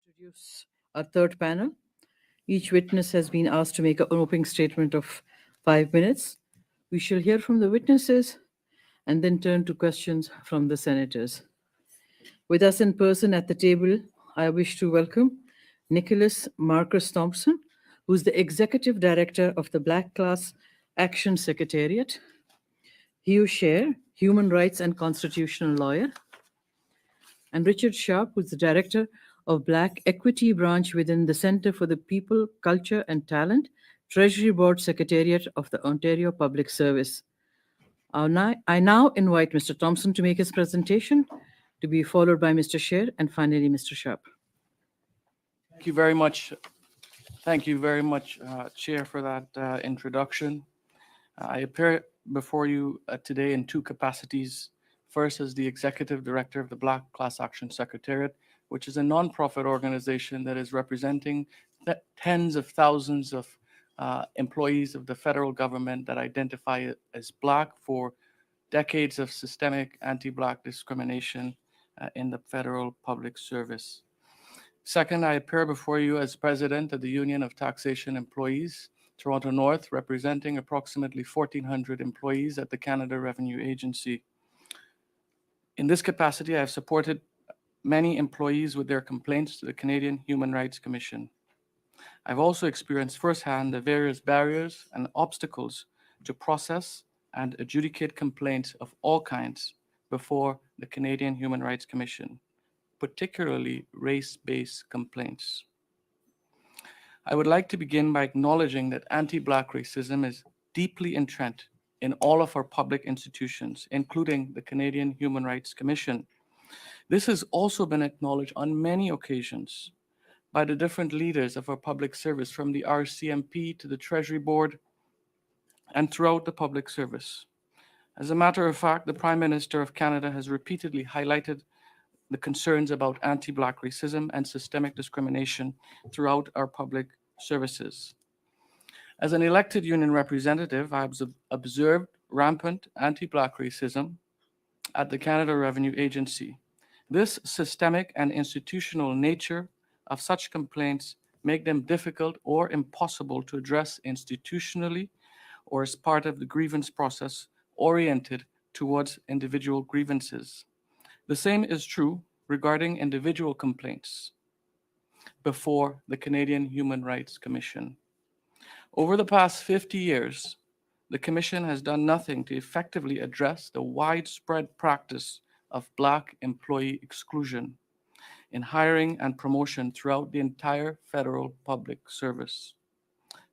Introduce our third panel. Each witness has been asked to make an opening statement of 5 minutes. We shall hear from the witnesses and then turn to questions from the senators. With us in person at the table, I wish to welcome Nicholas Marcus Thompson, who's the Executive Director of the Black Class Action Secretariat. Hugh Scher, Human Rights and Constitutional Lawyer. And Richard Sharp, who's the Director of Black Equity Branch within the Center for the People, Culture and Talent, Treasury Board Secretariat of the Ontario Public Service. I now invite Mr. Thompson to make his presentation, to be followed by Mr. Scher and finally Mr. Sharp. Thank you very much. Thank you very much, Chair, for that introduction. I appear before you today in two capacities. First, as the Executive Director of the Black Class Action Secretariat, which is a nonprofit organization that is representing tens of thousands of employees of the federal government that identify as Black for decades of systemic anti-Black discrimination in the federal public service. Second, I appear before you as president of the Union of Taxation Employees, Toronto North, representing approximately 1,400 employees at the Canada Revenue Agency. In this capacity, I have supported many employees with their complaints to the Canadian Human Rights Commission. I've also experienced firsthand the various barriers and obstacles to process and adjudicate complaints of all kinds before the Canadian Human Rights Commission, particularly race-based complaints. I would like to begin by acknowledging that anti-Black racism is deeply entrenched in all of our public institutions, including the Canadian Human Rights Commission. This has also been acknowledged on many occasions by the different leaders of our public service, from the RCMP to the Treasury Board and throughout the public service. As a matter of fact, the Prime Minister of Canada has repeatedly highlighted the concerns about anti-Black racism and systemic discrimination throughout our public services. As an elected union representative, I have observed rampant anti-Black racism at the Canada Revenue Agency. This systemic and institutional nature of such complaints make them difficult or impossible to address institutionally or as part of the grievance process oriented towards individual grievances. The same is true regarding individual complaints before the Canadian Human Rights Commission. Over the past 50 years, the Commission has done nothing to effectively address the widespread practice of Black employee exclusion in hiring and promotion throughout the entire federal public service.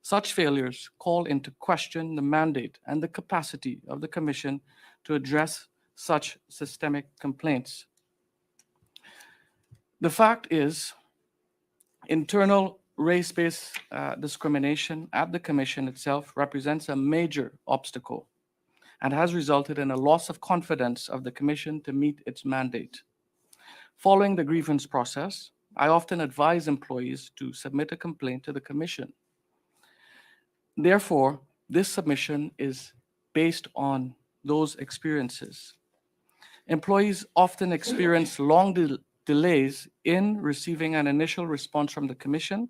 Such failures call into question the mandate and the capacity of the Commission to address such systemic complaints. The fact is, internal race-based discrimination at the Commission itself represents a major obstacle and has resulted in a loss of confidence of the Commission to meet its mandate. Following the grievance process, I often advise employees to submit a complaint to the Commission. Therefore, this submission is based on those experiences. Employees often experience long delays in receiving an initial response from the Commission.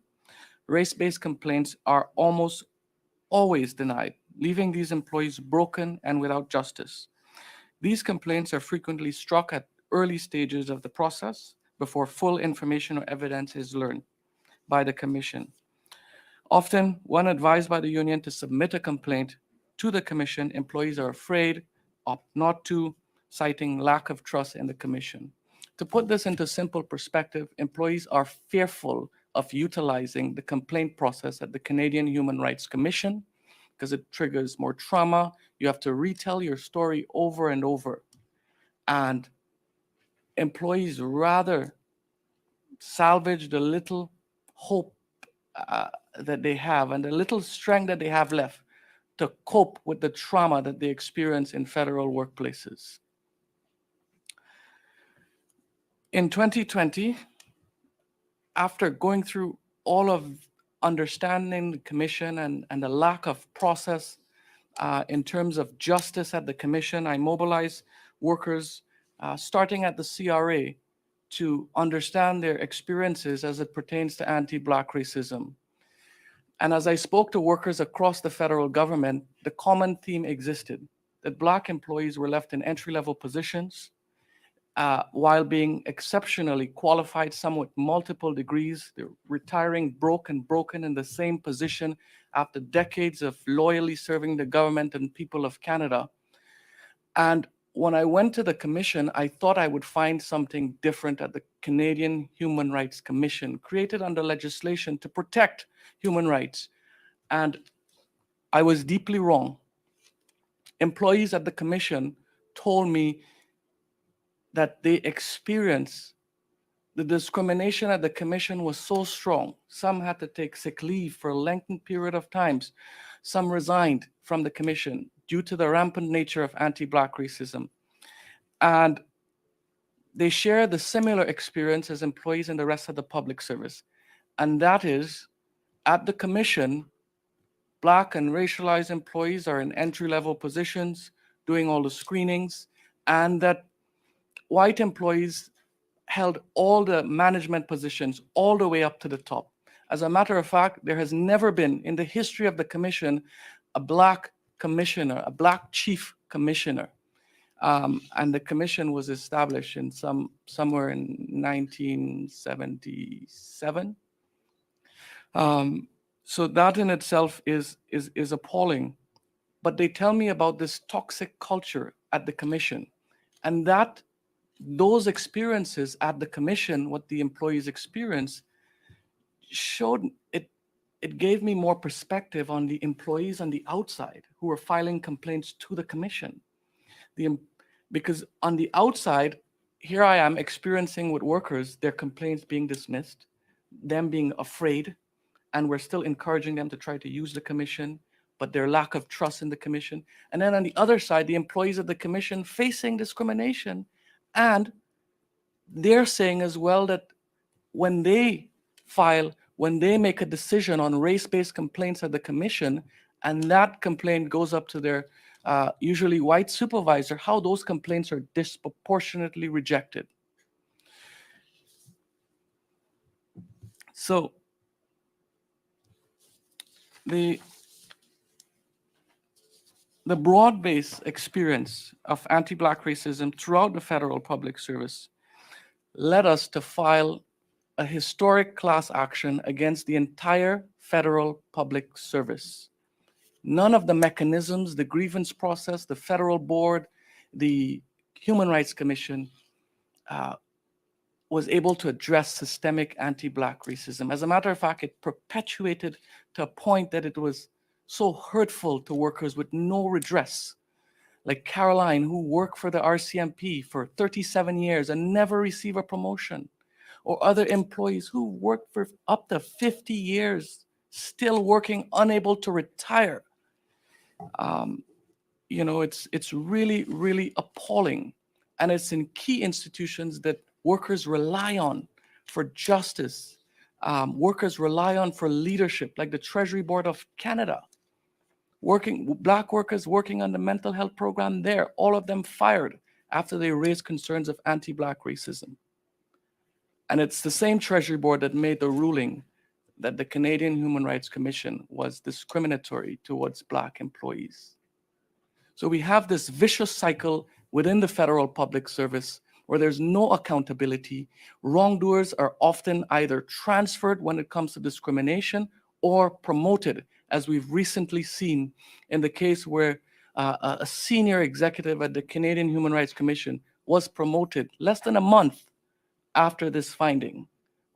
Race-based complaints are almost always denied, leaving these employees broken and without justice. These complaints are frequently struck at early stages of the process before full information or evidence is learned by the Commission. Often, when advised by the union to submit a complaint to the Commission, employees are afraid, opt not to, citing lack of trust in the Commission. To put this into simple perspective, employees are fearful of utilizing the complaint process at the Canadian Human Rights Commission because it triggers more trauma. You have to retell your story over and over. And employees rather salvage the little hope that they have and the little strength that they have left to cope with the trauma that they experience in federal workplaces. In 2020, after going through all of understanding the Commission and the lack of process in terms of justice at the Commission, I mobilized workers starting at the CRA to understand their experiences as it pertains to anti-Black racism. And as I spoke to workers across the federal government, the common theme existed, that Black employees were left in entry-level positions while being exceptionally qualified, some with multiple degrees. They're retiring broken in the same position after decades of loyally serving the government and people of Canada. And when I went to the Commission, I thought I would find something different at the Canadian Human Rights Commission, created under legislation to protect human rights. And I was deeply wrong. Employees at the Commission told me that they experienced the discrimination at the Commission was so strong. Some had to take sick leave for a lengthened period of times. Some resigned from the Commission due to the rampant nature of anti-Black racism. And they share the similar experience as employees in the rest of the public service. And that is, at the Commission, Black and racialized employees are in entry-level positions, doing all the screenings, and that white employees held all the management positions all the way up to the top. As a matter of fact, there has never been in the history of the commission a black commissioner, a black chief commissioner. And the commission was established in somewhere in 1977. So that in itself is appalling. But they tell me about this toxic culture at the commission, and that those experiences at the commission, what the employees experience, showed it. It gave me more perspective on the employees on the outside who were filing complaints to the commission. Because on the outside, here I am experiencing with workers their complaints being dismissed, them being afraid, and we're still encouraging them to try to use the commission, but their lack of trust in the commission. And then on the other side, the employees of the commission facing discrimination, and they're saying as well that when they make a decision on race-based complaints at the commission, and that complaint goes up to their usually white supervisor, how those complaints are disproportionately rejected. So the broad-based experience of anti-Black racism throughout the federal public service led us to file a historic class action against the entire federal public service. None of the mechanisms, the grievance process, the federal board, the Human Rights Commission was able to address systemic anti-Black racism. As a matter of fact, it perpetuated to a point that it was so hurtful to workers with no redress, like Caroline, who worked for the RCMP for 37 years and never received a promotion, or other employees who worked for up to 50 years, still working, unable to retire. You know, it's really, really appalling. And it's in key institutions that workers rely on for justice. Workers rely on for leadership, like the Treasury Board of Canada. Black workers working on the mental health program there, all of them fired after they raised concerns of anti-Black racism. And it's the same Treasury Board that made the ruling that the Canadian Human Rights Commission was discriminatory towards Black employees. So we have this vicious cycle within the federal public service where there's no accountability. Wrongdoers are often either transferred when it comes to discrimination or promoted, as we've recently seen in the case where a senior executive at the Canadian Human Rights Commission was promoted less than a month after this finding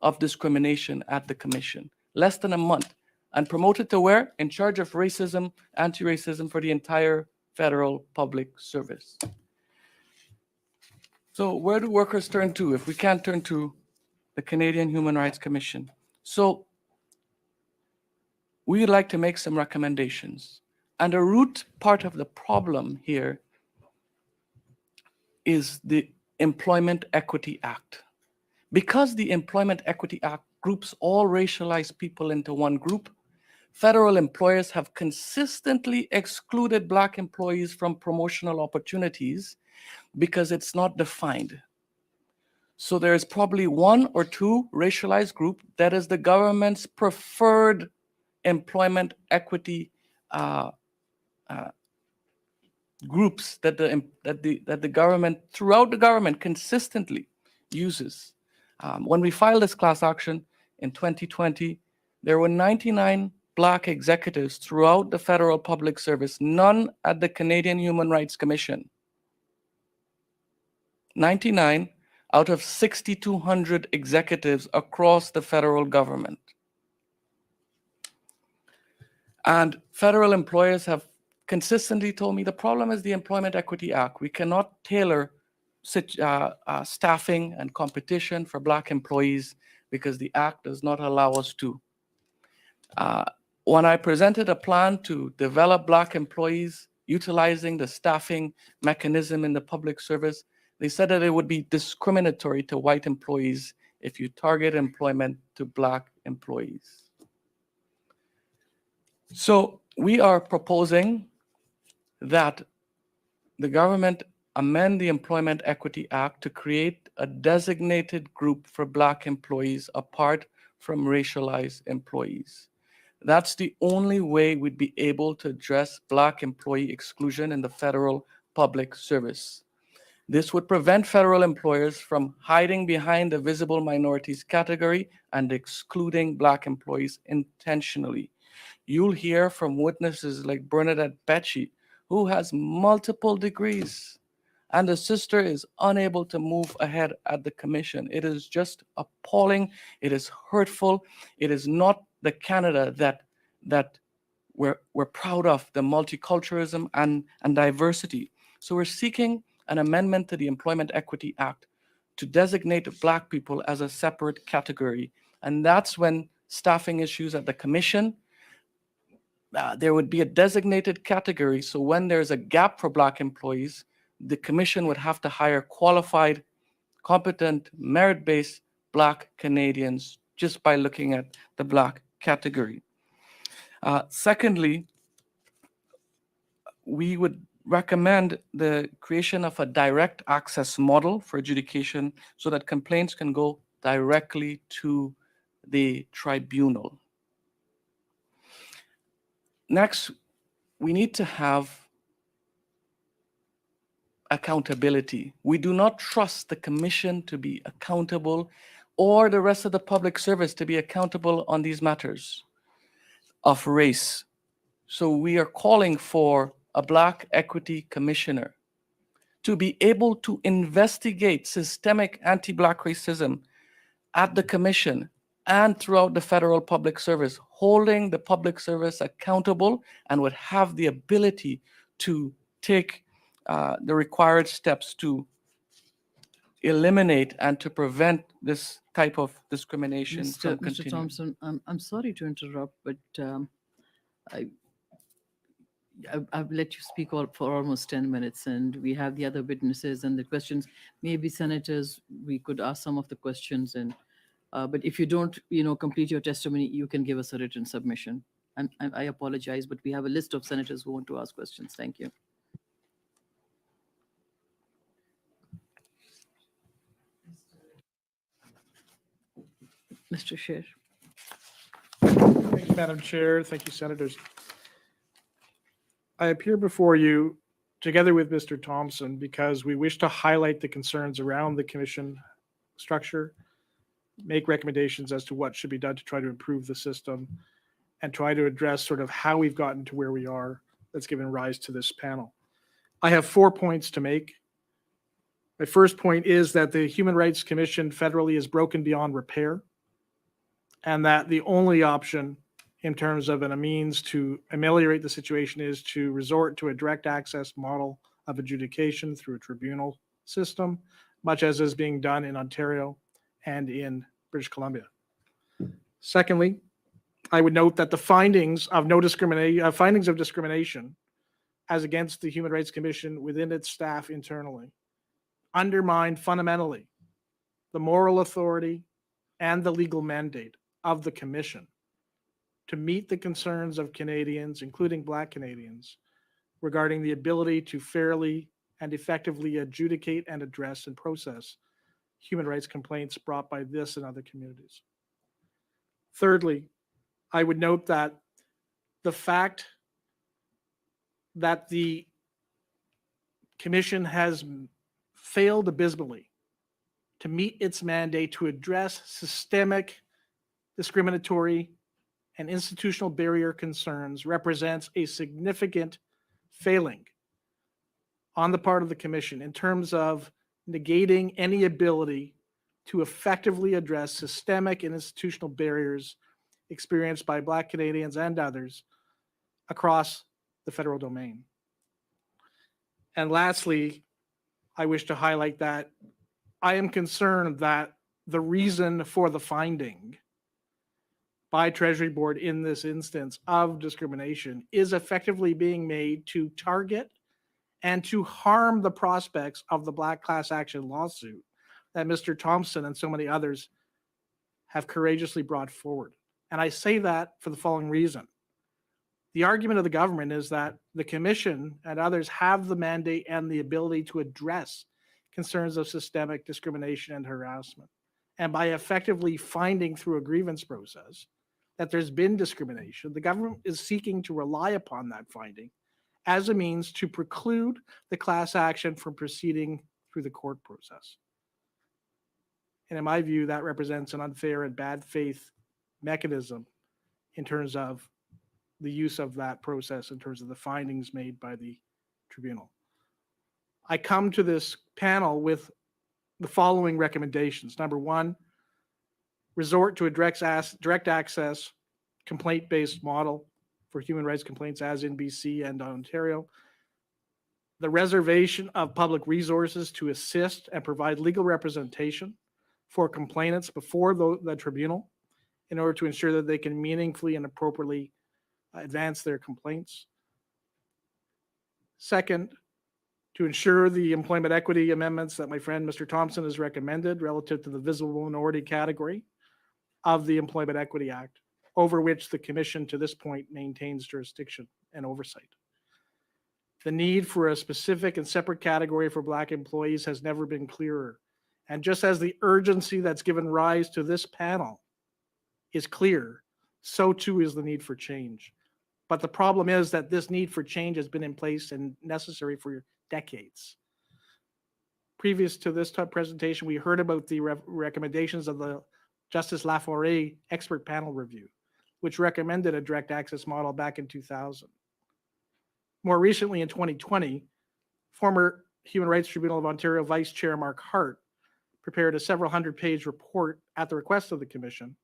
of discrimination at the commission, less than a month, and promoted to where? In charge of racism, anti-racism for the entire federal public service. So where do workers turn to if we can't turn to the Canadian Human Rights Commission? So we'd like to make some recommendations. And a root part of the problem here is the Employment Equity Act. Because the Employment Equity Act groups all racialized people into one group, federal employers have consistently excluded Black employees from promotional opportunities because it's not defined. So there is probably one or two racialized group that is the government's preferred employment equity groups that the government, throughout the government, consistently uses. When we filed this class action in 2020, there were 99 Black executives throughout the federal public service, none at the Canadian Human Rights Commission. 99 out of 6,200 executives across the federal government. And federal employers have consistently told me the problem is the Employment Equity Act. We cannot tailor staffing and competition for Black employees because the act does not allow us to. When I presented a plan to develop Black employees utilizing the staffing mechanism in the public service, they said that it would be discriminatory to white employees if you target employment to Black employees. So we are proposing that the government amend the Employment Equity Act to create a designated group for Black employees apart from racialized employees. That's the only way we'd be able to address Black employee exclusion in the federal public service. This would prevent federal employers from hiding behind the visible minorities category and excluding Black employees intentionally. You'll hear from witnesses like Bernadette Becci, who has multiple degrees, and the sister is unable to move ahead at the commission. It is just appalling. It is hurtful. It is not the Canada that we're proud of, the multiculturalism and diversity. So we're seeking an amendment to the Employment Equity Act to designate Black people as a separate category. And that's when staffing issues at the commission, there would be a designated category. So when there's a gap for Black employees, the commission would have to hire qualified, competent, merit-based Black Canadians just by looking at the Black category. Secondly, we would recommend the creation of a direct access model for adjudication so that complaints can go directly to the tribunal. Next, we need to have accountability. We do not trust the commission to be accountable or the rest of the public service to be accountable on these matters of race. So we are calling for a Black Equity Commissioner to be able to investigate systemic anti-Black racism at the commission and throughout the federal public service, holding the public service accountable, and would have the ability to take the required steps to eliminate and to prevent this type of discrimination from Mr. continuing. Thompson, I'm sorry to interrupt, but I've let you speak for almost 10 minutes, and we have the other witnesses and the questions. Maybe senators, we could ask some of the questions, and but if you don't, complete your testimony, you can give us a written submission. I apologize, but we have a list of senators who want to ask questions. Thank you. Mr. Sher. Thank you, Madam Chair. Thank you, Senators. I appear before you together with Mr. Thompson because we wish to highlight the concerns around the commission structure, make recommendations as to what should be done to try to improve the system, and try to address sort of how we've gotten to where we are that's given rise to this panel. I have 4 points to make. My first point is that the Human Rights Commission federally is broken beyond repair, and that the only option in terms of a means to ameliorate the situation is to resort to a direct access model of adjudication through a tribunal system, much as is being done in Ontario and in British Columbia. Secondly, I would note that the findings of discrimination as against the Human Rights Commission within its staff internally undermine fundamentally the moral authority and the legal mandate of the Commission to meet the concerns of Canadians, including Black Canadians, regarding the ability to fairly and effectively adjudicate and address and process human rights complaints brought by this and other communities. Thirdly, I would note that the fact that the Commission has failed abysmally to meet its mandate to address systemic discriminatory and institutional barrier concerns represents a significant failing on the part of the Commission in terms of negating any ability to effectively address systemic and institutional barriers experienced by Black Canadians and others across the federal domain. And lastly, I wish to highlight that I am concerned that the reason for the finding by Treasury Board in this instance of discrimination is effectively being made to target and to harm the prospects of the Black Class Action lawsuit that Mr. Thompson and so many others have courageously brought forward. And I say that for the following reason. The argument of the government is that the commission and others have the mandate and the ability to address concerns of systemic discrimination and harassment. And by effectively finding through a grievance process that there's been discrimination, the government is seeking to rely upon that finding as a means to preclude the class action from proceeding through the court process. And in my view, that represents an unfair and bad faith mechanism in terms of the use of that process, in terms of the findings made by the tribunal. I come to this panel with the following recommendations. Number one, resort to a direct access complaint-based model for human rights complaints as in BC and Ontario. The reservation of public resources to assist and provide legal representation for complainants before the tribunal in order to ensure that they can meaningfully and appropriately advance their complaints. Second, to ensure the employment equity amendments that my friend Mr. Thompson has recommended relative to the visible minority category of the Employment Equity Act, over which the Commission to this point maintains jurisdiction and oversight. The need for a specific and separate category for Black employees has never been clearer. And just as the urgency that's given rise to this panel is clear, so too is the need for change. But the problem is that this need for change has been in place and necessary for decades. Previous to this presentation, we heard about the recommendations of the Justice Laforêt expert panel review, which recommended a direct access model back in 2000. More recently, in 2020, former Human Rights Tribunal of Ontario Vice Chair Mark Hart prepared a several hundred-page report at the request of the Commission,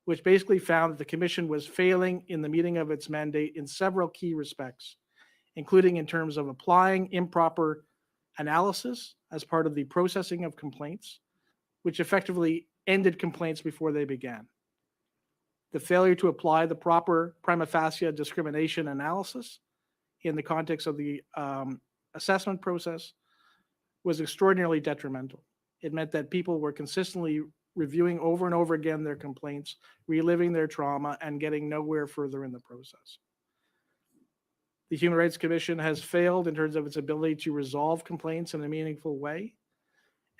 which basically found that the Commission was failing in the meeting of its mandate in several key respects, including in terms of applying improper analysis as part of the processing of complaints, which effectively ended complaints before they began. The failure to apply the proper prima facie discrimination analysis in the context of the assessment process was extraordinarily detrimental. It meant that people were consistently reviewing over and over again their complaints, reliving their trauma, and getting nowhere further in the process. The Human Rights Commission has failed in terms of its ability to resolve complaints in a meaningful way,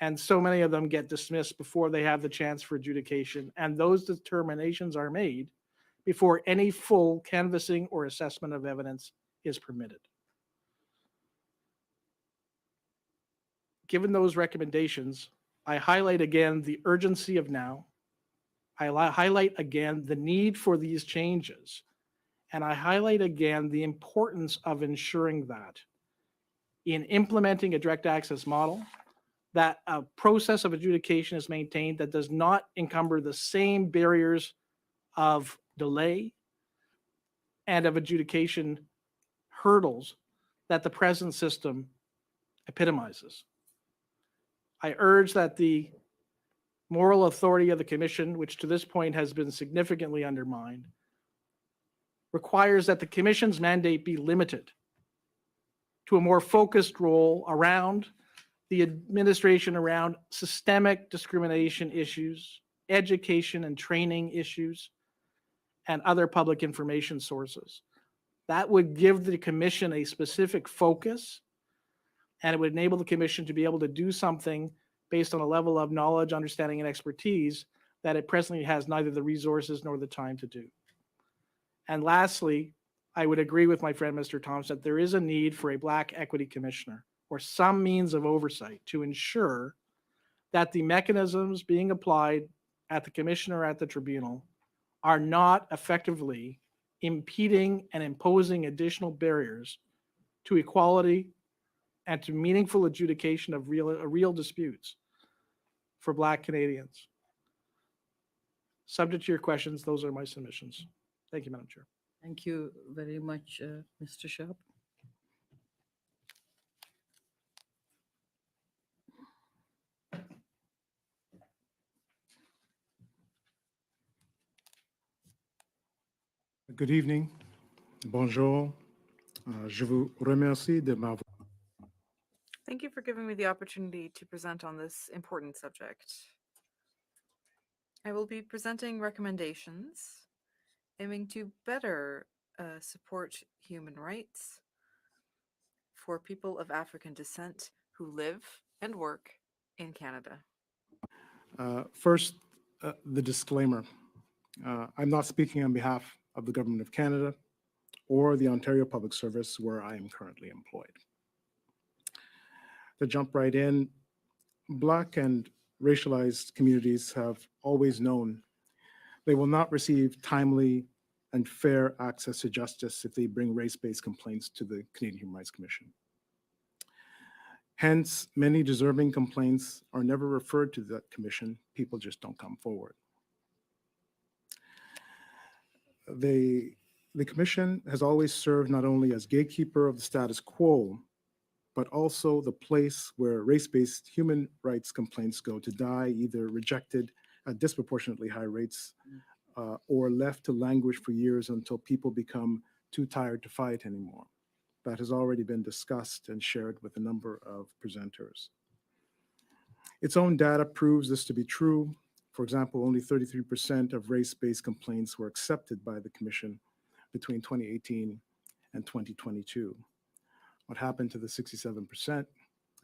and so many of them get dismissed before they have the chance for adjudication, and those determinations are made before any full canvassing or assessment of evidence is permitted. Given those recommendations, I highlight again the urgency of now. I highlight again the need for these changes. And I highlight again the importance of ensuring that in implementing a direct access model, that a process of adjudication is maintained that does not encumber the same barriers of delay and of adjudication hurdles that the present system epitomizes. I urge that the moral authority of the Commission, which to this point has been significantly undermined, requires that the Commission's mandate be limited to a more focused role around the administration around systemic discrimination issues, education and training issues, and other public information sources. That would give the Commission a specific focus, and it would enable the Commission to be able to do something based on a level of knowledge, understanding, and expertise that it presently has neither the resources nor the time to do. And lastly, I would agree with my friend Mr. Thompson that there is a need for a Black Equity Commissioner or some means of oversight to ensure that the mechanisms being applied at the Commission or at the Tribunal are not effectively impeding and imposing additional barriers to equality and to meaningful adjudication of real disputes for Black Canadians. Subject to your questions, those are my submissions. Thank you, Madam Chair. Thank you very much, Mr. Sharp. Good evening. Bonjour. Je vous remercie de m'avoir. Thank you for giving me the opportunity to present on this important subject. I will be presenting recommendations aiming to better support human rights for people of African descent who live and work in Canada? First, the disclaimer. I'm not speaking on behalf of the Government of Canada or the Ontario Public Service, where I am currently employed. To jump right in, Black and racialized communities have always known they will not receive timely and fair access to justice if they bring race-based complaints to the Canadian Human Rights Commission. Hence, many deserving complaints are never referred to that commission. People just don't come forward. The commission has always served not only as gatekeeper of the status quo, but also the place where race-based human rights complaints go to die, either rejected at disproportionately high rates or left to languish for years until people become too tired to fight anymore. That has already been discussed and shared with a number of presenters. Its own data proves this to be true. For example, only 33% of race-based complaints were accepted by the Commission between 2018 and 2022. What happened to the 67%?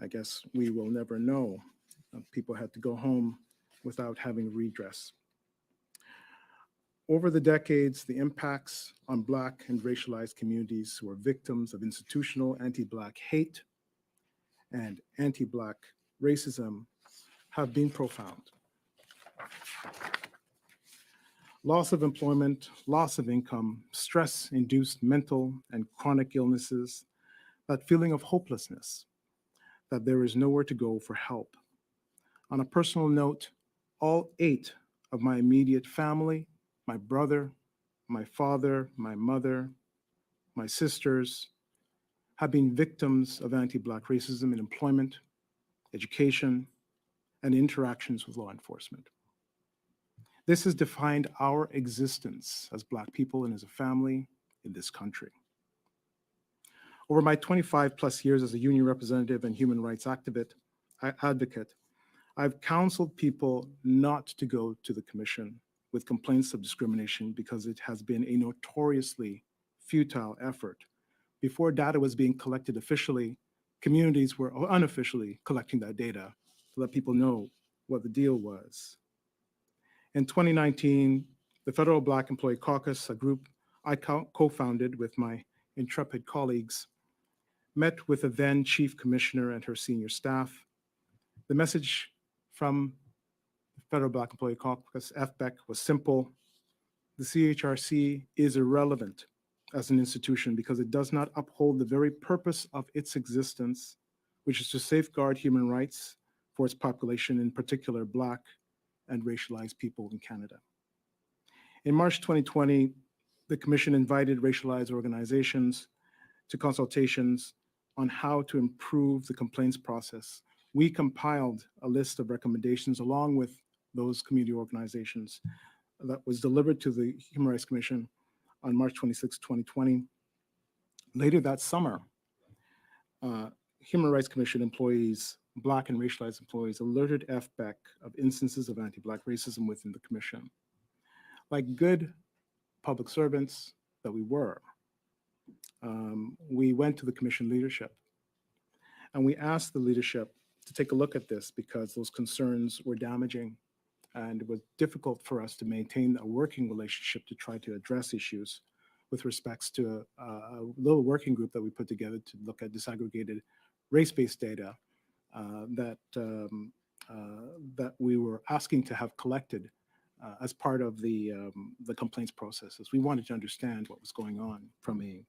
I guess we will never know. People had to go home without having redress. Over the decades, the impacts on Black and racialized communities who are victims of institutional anti-Black hate and anti-Black racism have been profound. Loss of employment, loss of income, stress-induced mental and chronic illnesses, that feeling of hopelessness, that there is nowhere to go for help. On a personal note, all 8 of my immediate family, my brother, my father, my mother, my sisters, have been victims of anti-Black racism in employment, education, and interactions with law enforcement. This has defined our existence as Black people and as a family in this country. Over my 25 plus years as a union representative and human rights advocate, I've counseled people not to go to the commission with complaints of discrimination because it has been a notoriously futile effort. Before data was being collected officially, communities were unofficially collecting that data to let people know what the deal was. In 2019, the Federal Black Employee Caucus, a group I co-founded with my intrepid colleagues, met with the then Chief Commissioner and her senior staff. The message from the Federal Black Employee Caucus, FBEC, was simple. The CHRC is irrelevant as an institution because it does not uphold the very purpose of its existence, which is to safeguard human rights for its population, in particular Black and racialized people in Canada. In March 2020, the Commission invited racialized organizations to consultations on how to improve the complaints process. We compiled a list of recommendations along with those community organizations that was delivered to the Human Rights Commission on March 26, 2020. Later that summer, Human Rights Commission employees, Black and racialized employees, alerted FBEC of instances of anti-Black racism within the Commission. Like good public servants that we were, we went to the Commission leadership and we asked the leadership to take a look at this because those concerns were damaging and it was difficult for us to maintain a working relationship to try to address issues with respects to a little working group that we put together to look at disaggregated race-based data that we were asking to have collected as part of the complaints processes. We wanted to understand what was going on from a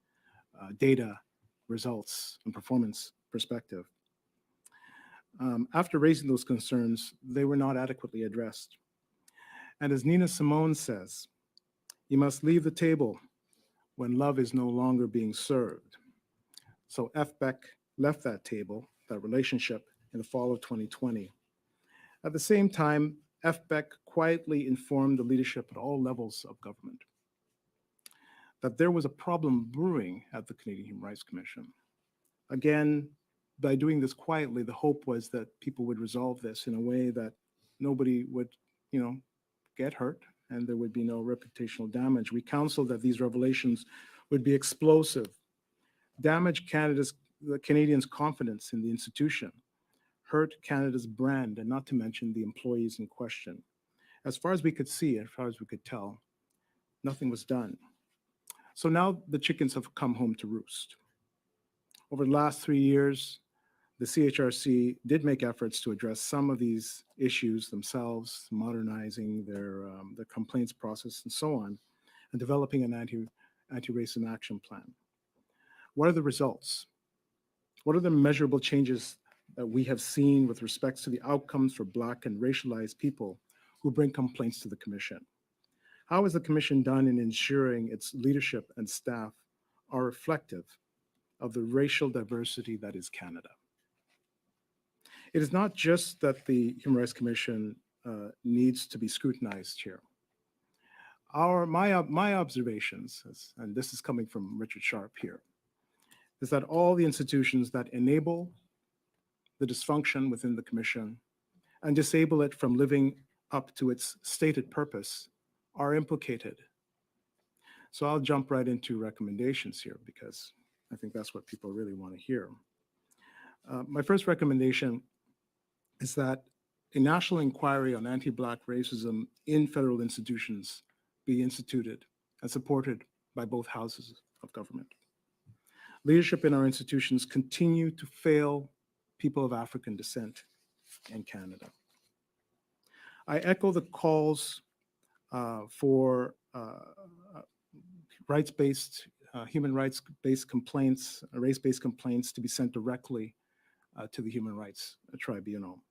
data, results, and performance perspective. After raising those concerns, they were not adequately addressed. And as Nina Simone says, you must leave the table when love is no longer being served. So FBEC left that table, that relationship, in the fall of 2020. At the same time, FBEC quietly informed the leadership at all levels of government that there was a problem brewing at the Canadian Human Rights Commission. Again, by doing this quietly, the hope was that people would resolve this in a way that nobody would, get hurt and there would be no reputational damage. We counseled that these revelations would be explosive, damage the Canadians' confidence in the institution, hurt Canada's brand, and not to mention the employees in question. As far as we could see, as far as we could tell, nothing was done. So now the chickens have come home to roost. Over the last 3 years, the CHRC did make efforts to address some of these issues themselves, modernizing their complaints process and so on, and developing an anti-racism action plan. What are the results? What are the measurable changes that we have seen with respect to the outcomes for Black and racialized people who bring complaints to the Commission? How has the Commission done in ensuring its leadership and staff are reflective of the racial diversity that is Canada? It is not just that the Human Rights Commission needs to be scrutinized here. My observations, and this is coming from Richard Sharp here, is that all the institutions that enable the dysfunction within the Commission and disable it from living up to its stated purpose are implicated. So I'll jump right into recommendations here because I think that's what people really want to hear. My first recommendation is that a national inquiry on anti-Black racism in federal institutions be instituted and supported by both houses of government. Leadership in our institutions continue to fail people of African descent in Canada. I echo the calls for rights-based, human rights-based complaints, race-based complaints to be sent directly to the Human Rights Tribunal.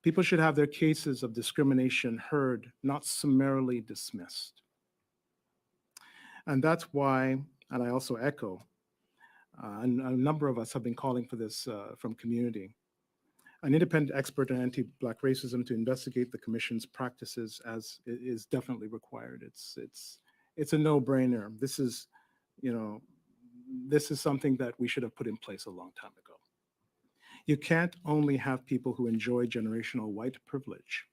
People should have their cases of discrimination heard, not summarily dismissed. And that's why, and I also echo, and a number of us have been calling for this from community, an independent expert on anti-Black racism to investigate the Commission's practices as is definitely required. It's a no-brainer. This is something that we should have put in place a long time ago. You can't only have people who enjoy generational white privilege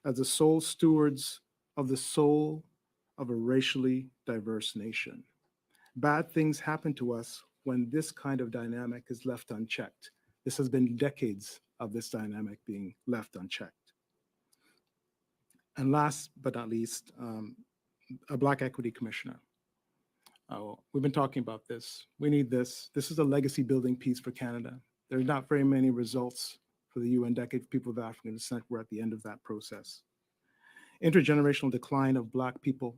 as the sole stewards of the soul of a racially diverse nation. Bad things happen to us when this kind of dynamic is left unchecked. This has been decades of this dynamic being left unchecked. And last but not least, a Black Equity Commissioner. We've been talking about this. We need this. This is a legacy building piece for Canada. There are not very many results for the UN Decade for People of African Descent. We're at the end of that process. Intergenerational decline of Black people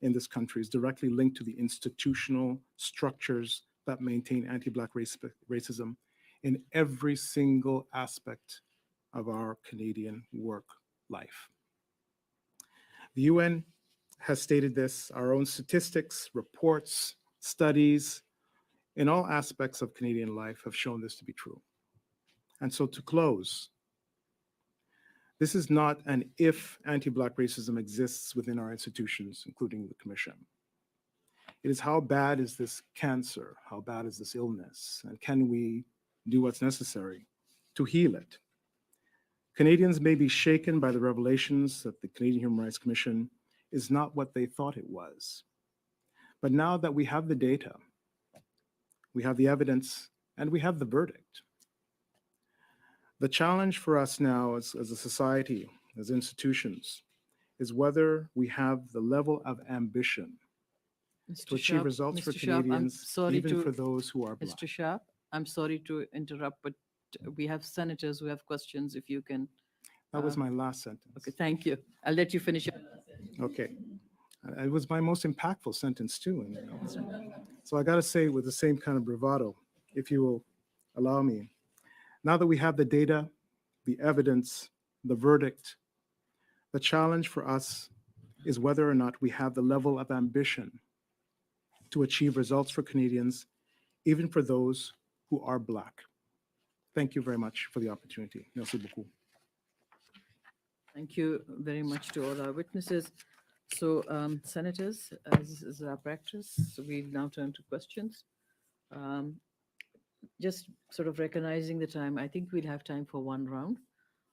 in this country is directly linked to the institutional structures that maintain anti-Black racism in every single aspect of our Canadian work life. The UN has stated this, our own statistics, reports, studies, in all aspects of Canadian life have shown this to be true. And so to close, this is not an if anti-Black racism exists within our institutions, including the Commission. It is how bad is this cancer? How bad is this illness? And can we do what's necessary to heal it? Canadians may be shaken by the revelations that the Canadian Human Rights Commission is not what they thought it was. But now that we have the data, we have the evidence, and we have the verdict. The challenge for us now as a society, as institutions, is whether we have the level of ambition to achieve results for Canadians, even for those who are Black. Mr. Sharp, I'm sorry to interrupt, but we have senators who have questions, if you can. That was my last sentence. Okay, thank you. I'll let you finish your last sentence. Okay. It was my most impactful sentence too. And, so I got to say with the same kind of bravado, if you will allow me. Now that we have the data, the evidence, the verdict, the challenge for us is whether or not we have the level of ambition to achieve results for Canadians, even for those who are Black. Thank you very much for the opportunity. Merci beaucoup. Thank you very much to all our witnesses. So, senators, as is our practice, so we now turn to questions. Just sort of recognizing the time, I think we'll have time for one round.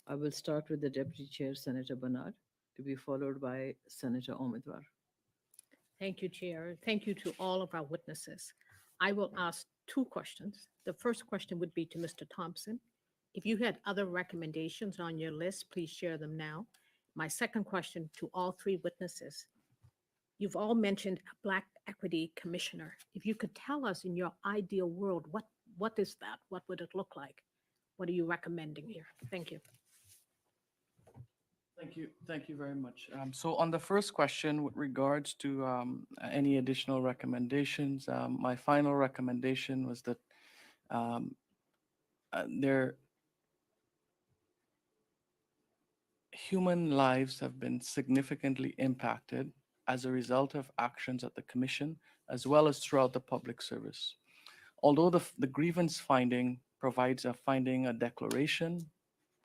I will start with the Deputy Chair, Senator Bernard, to be followed by Senator Omidwar. Thank you, Chair. Thank you to all of our witnesses. I will ask two questions. The first question would be to Mr. Thompson. If you had other recommendations on your list, please share them now. My second question to all three witnesses. You've all mentioned a Black Equity Commissioner. If you could tell us in your ideal world, what is that? What would it look like? What are you recommending here? Thank you. Thank you very much. So on the first question with regards to any additional recommendations, my final recommendation was that their human lives have been significantly impacted as a result of actions at the commission, as well as throughout the public service. Although the grievance finding provides a declaration,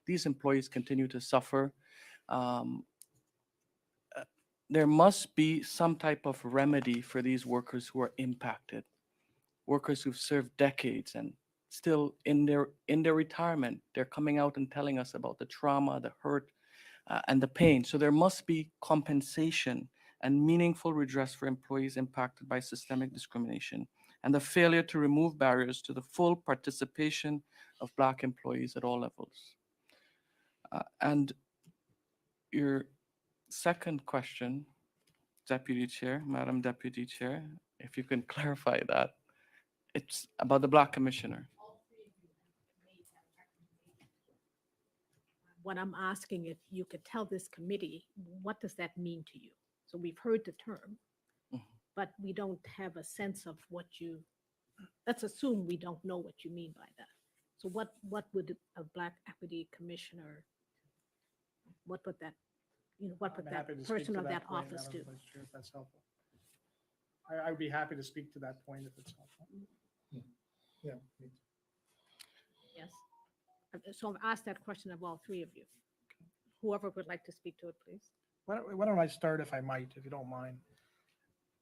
these employees continue to suffer. Um, there must be some type of remedy for these workers who are impacted, workers who've served decades and still in their retirement, they're coming out and telling us about the trauma, the hurt, and the pain. So there must be compensation and meaningful redress for employees impacted by systemic discrimination and the failure to remove barriers to the full participation of Black employees at all levels. And your second question, Deputy Chair, Madam Deputy Chair, if you can clarify that, it's about the Black Commissioner. What I'm asking, if you could tell this committee, what does that mean to you? So we've heard the term, Mhm. but we don't have a sense of what you, let's assume we don't know what you mean by that. So what would a Black Equity Commissioner, what would that, what would I'm that happy to speak person to or that point, office Madam do? Vice Chair, if that's helpful. I would be happy to speak to that point if it's helpful. Yeah. Yes. So I've asked that question of all three of you. Whoever would like to speak to it, please. Why don't I start, if I might, if you don't mind?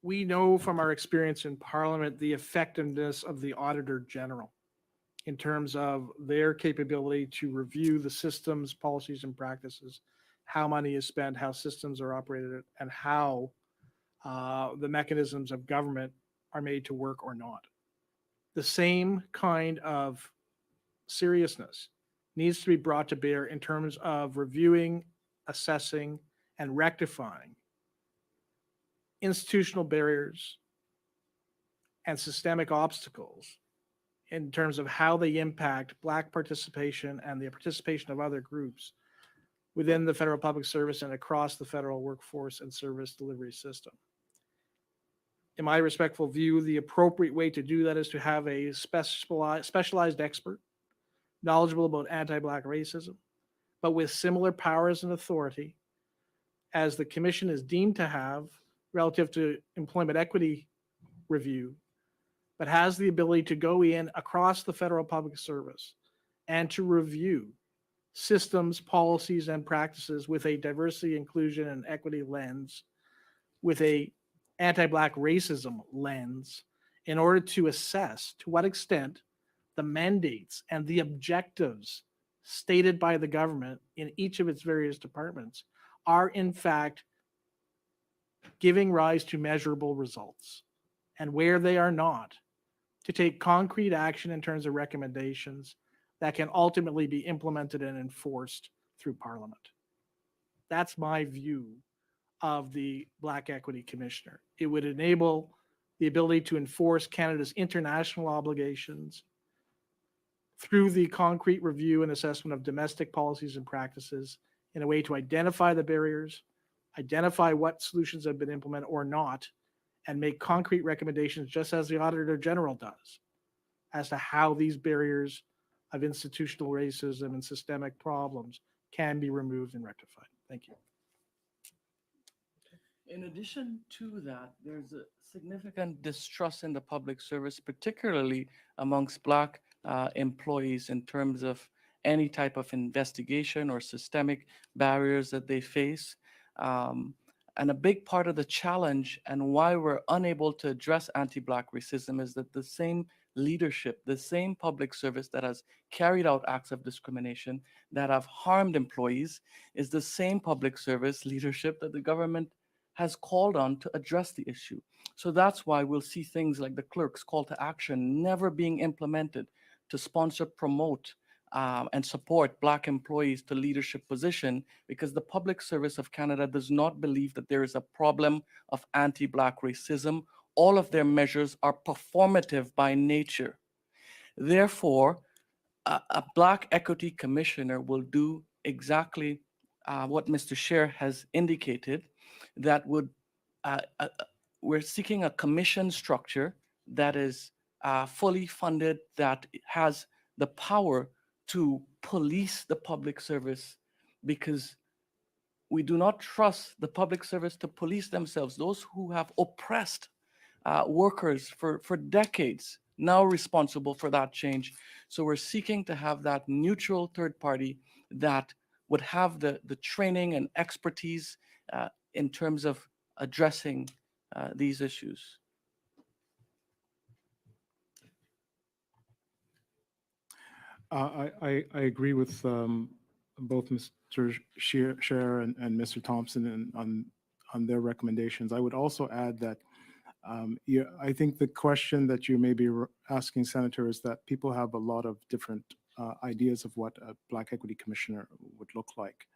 We know from our experience in Parliament the effectiveness of the Auditor General in terms of their capability to review the systems, policies, and practices, how money is spent, how systems are operated, and how the mechanisms of government are made to work or not. The same kind of seriousness needs to be brought to bear in terms of reviewing, assessing, and rectifying institutional barriers and systemic obstacles in terms of how they impact Black participation and the participation of other groups within the federal public service and across the federal workforce and service delivery system. In my respectful view, the appropriate way to do that is to have a specialized expert, knowledgeable about anti-Black racism, but with similar powers and authority as the commission is deemed to have relative to employment equity review, but has the ability to go in across the federal public service and to review systems, policies, and practices with a diversity, inclusion, and equity lens, with a anti-Black racism lens, in order to assess to what extent the mandates and the objectives stated by the government in each of its various departments are in fact giving rise to measurable results. And where they are not, to take concrete action in terms of recommendations that can ultimately be implemented and enforced through Parliament. That's my view of the Black Equity Commissioner. It would enable the ability to enforce Canada's international obligations through the concrete review and assessment of domestic policies and practices in a way to identify the barriers, identify what solutions have been implemented or not, and make concrete recommendations, just as the Auditor General does, as to how these barriers of institutional racism and systemic problems can be removed and rectified. Thank you. In addition to that, there's a significant distrust in the public service, particularly amongst Black employees in terms of any type of investigation or systemic barriers that they face. And a big part of the challenge and why we're unable to address anti-Black racism is that the same leadership, the same public service that has carried out acts of discrimination that have harmed employees is the same public service leadership that the government has called on to address the issue. So that's why we'll see things like the clerk's call to action never being implemented to sponsor, promote, and support Black employees to leadership position, because the Public Service of Canada does not believe that there is a problem of anti-Black racism. All of their measures are performative by nature. Therefore, a Black Equity Commissioner will do exactly what Mr. Sher has indicated, that would, we're seeking a commission structure that is fully funded, that has the power to police the public service, because we do not trust the public service to police themselves. Those who have oppressed workers for decades, now responsible for that change. So we're seeking to have that neutral third party that would have the training and expertise in terms of addressing these issues. I agree with both Mr. Scher and Mr. Thompson on their recommendations. I would also add that I think the question that you may be asking, Senator, is that people have a lot of different ideas of what a Black Equity Commissioner would look like.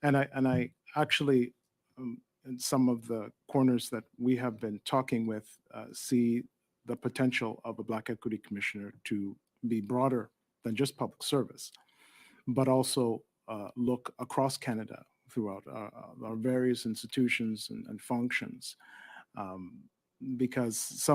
And I actually, in some of the corners that we have been talking with, see the potential of a Black Equity Commissioner to be broader than just public service, but also look across Canada throughout our various institutions and functions. Because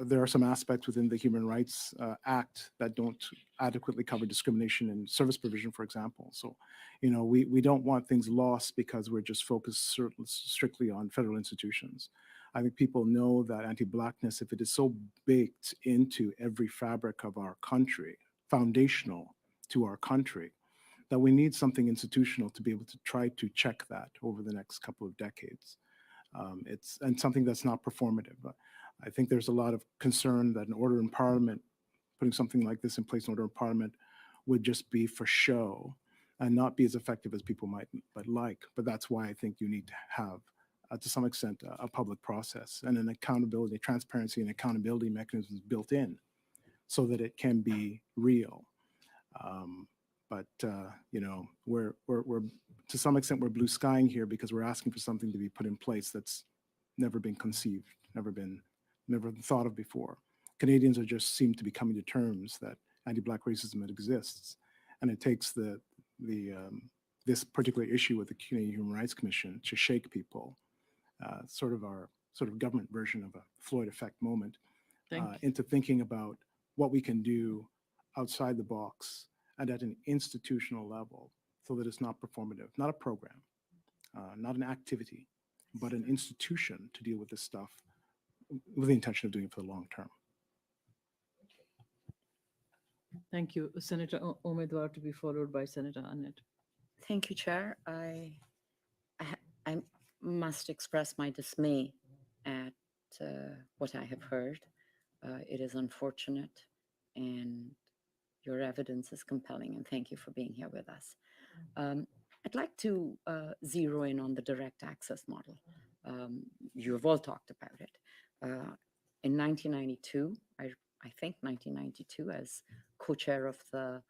there are some aspects within the Human Rights Act that don't adequately cover discrimination in service provision, for example. So, we don't want things lost because we're just focused strictly on federal institutions. I think people know that anti-Blackness, if it is so baked into every fabric of our country, foundational to our country, that we need something institutional to be able to try to check that over the next couple of decades. And something that's not performative. I think there's a lot of concern that an order in Parliament, putting something like this in place, an order in Parliament, would just be for show and not be as effective as people might like. But that's why I think you need to have, to some extent, a public process and an accountability, transparency and accountability mechanisms built in so that it can be real. But we're to some extent we're blue skying here because we're asking for something to be put in place that's never been conceived, never been thought of before. Canadians are just seem to be coming to terms that anti-Black racism exists, and it takes this particular issue with the Canadian Human Rights Commission to shake people, sort of our government version of a Floyd effect moment, into thinking about what we can do outside the box and at an institutional level, so that it's not performative, not a program, not an activity, but an institution to deal with this stuff with the intention of doing it for the long term. Thank you. Senator Umedwar, to be followed by Senator Annett. Thank you, Chair. I must express my dismay at what I have heard. It is unfortunate, and your evidence is compelling, and thank you for being here with us. I'd like to zero in on the direct access model. You have all talked about it. In 1992, I think 1992, as co-chair of the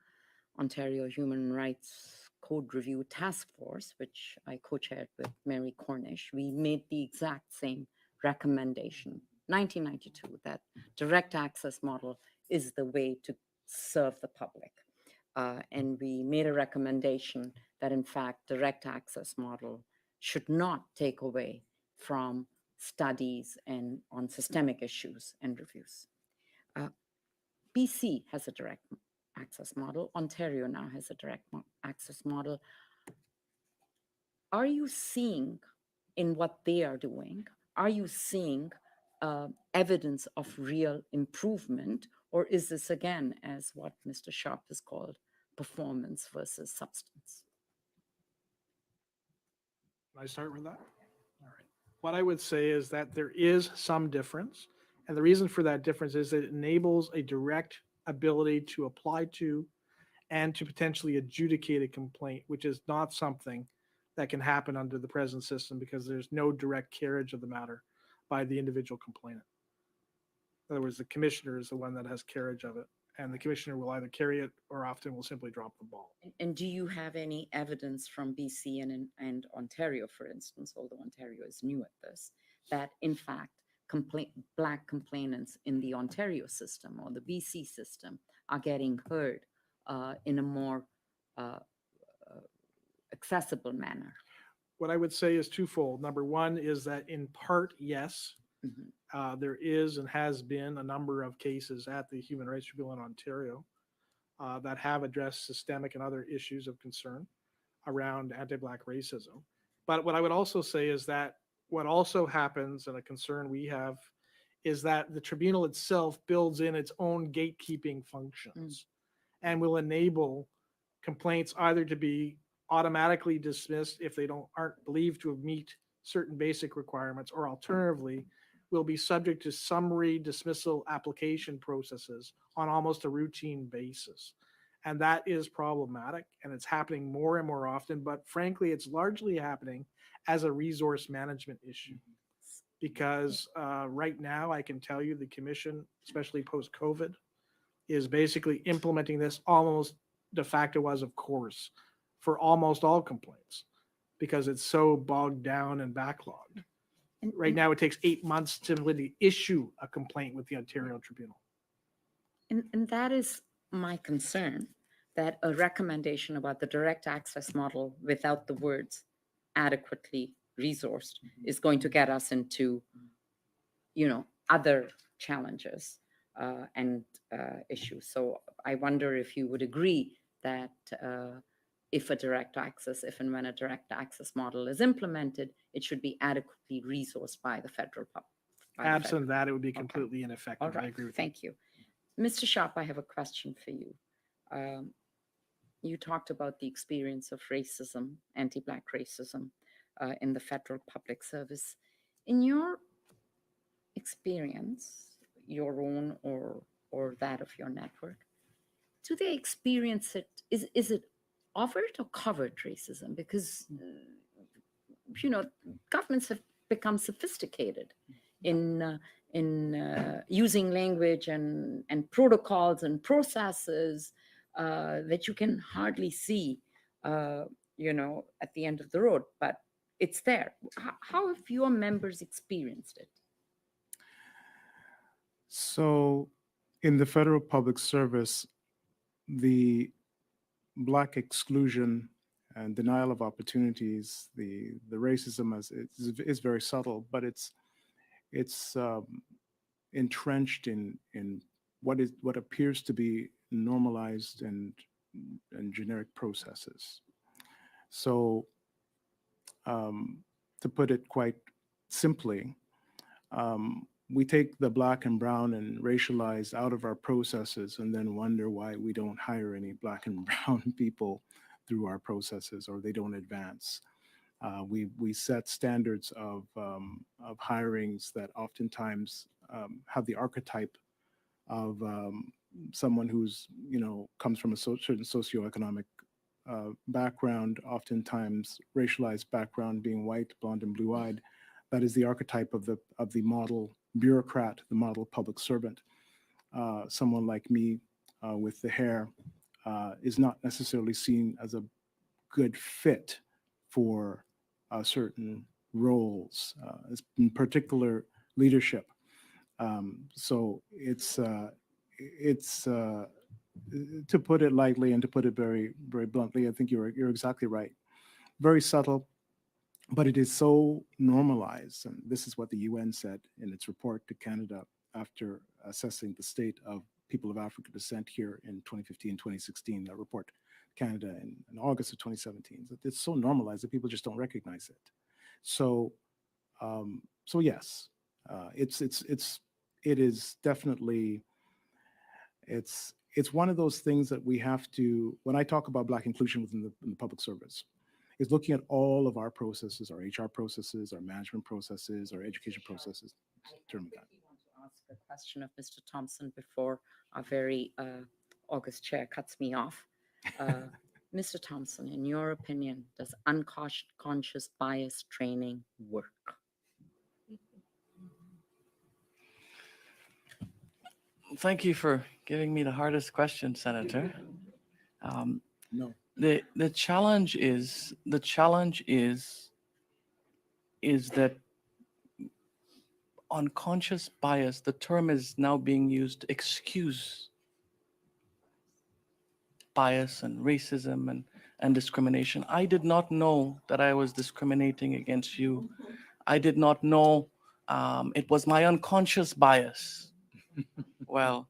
Ontario Human Rights Code Review Task Force, which I co-chaired with Mary Cornish, we made the exact same recommendation, 1992, that direct access model is the way to serve the public. And we made a recommendation that, in fact, direct access model should not take away from studies and on systemic issues and reviews. BC has a direct access model. Ontario now has a direct access model. Are you seeing in what they are doing, are you seeing evidence of real improvement, or is this again, as what Mr. Sharp has called, performance versus substance? Can I start with that? All right. What I would say is that there is some difference. And the reason for that difference is it enables a direct ability to apply to and to potentially adjudicate a complaint, which is not something that can happen under the present system because there's no direct carriage of the matter by the individual complainant. In other words, the commissioner is the one that has carriage of it, and the commissioner will either carry it or often will simply drop the ball. And do you have any evidence from BC and Ontario, for instance, although Ontario is new at this, that in fact Black complainants in the Ontario system or the BC system are getting heard in a more accessible manner? What I would say is twofold. Number one is that in part, yes, Mhm. there is and has been a number of cases at the Human Rights Tribunal in Ontario that have addressed systemic and other issues of concern around anti-Black racism. But what I would also say is that what also happens, and a concern we have, is that the tribunal itself builds in its own gatekeeping functions and will enable complaints either to be automatically dismissed if they aren't believed to meet certain basic requirements, or alternatively will be subject to summary dismissal application processes on almost a routine basis. And that is problematic, and it's happening more and more often, but frankly, it's largely happening as a resource management issue. Because right now, I can tell you the commission, especially post-COVID, is basically implementing this almost de facto as of course for almost all complaints because it's so bogged down and backlogged. Right now, it takes 8 months to really issue a complaint with the Ontario Tribunal. And that is my concern, that a recommendation about the direct access model without the words adequately resourced is going to get us into, other challenges and issues. So I wonder if you would agree that if and when a direct access model is implemented, it should be adequately resourced by the federal public. Absent that, it would be completely ineffective. All right, I agree with thank you. Mr. Sharp, I have a question for you. You talked about the experience of racism, anti-Black racism in the federal public service. In your experience, your own or that of your network, do they experience it? Is it overt or covert racism? Because governments have become sophisticated in using language and protocols and processes that you can hardly see, at the end of the road, but it's there. How have your members experienced it? So in the federal public service, the Black exclusion and denial of opportunities, the racism is very subtle, but it's entrenched in what appears to be normalized and generic processes. So to put it quite simply, we take the Black and brown and racialized out of our processes and then wonder why we don't hire any Black and brown people through our processes, or they don't advance. We set standards of hirings that oftentimes have the archetype of someone who's comes from a certain socioeconomic background, oftentimes racialized background, being white, blonde, and blue-eyed. That is the archetype of the model bureaucrat, the model public servant. Someone like me with the hair is not necessarily seen as a good fit for certain roles, in particular leadership. So it's to put it lightly and to put it very, very bluntly, I think you're exactly right. Very subtle, but it is so normalized. And this is what the UN said in its report to Canada after assessing the state of people of African descent here in 2015, 2016, that report Canada in August of 2017. It's so normalized that people just don't recognize it. So, yes, it is definitely, it's one of those things that we have to, when I talk about Black inclusion within the public service, is looking at all of our processes, our HR processes, our management processes, our education processes. I quickly want to ask a question of Mr. Thompson before our very august chair cuts me off. Mr. Thompson, in your opinion, does unconscious bias training work? Thank you for giving me the hardest question, Senator. Um, No. the challenge is that unconscious bias, the term is now being used to excuse bias and racism and discrimination. I did not know that I was discriminating against you. I did not know it was my unconscious bias. Well,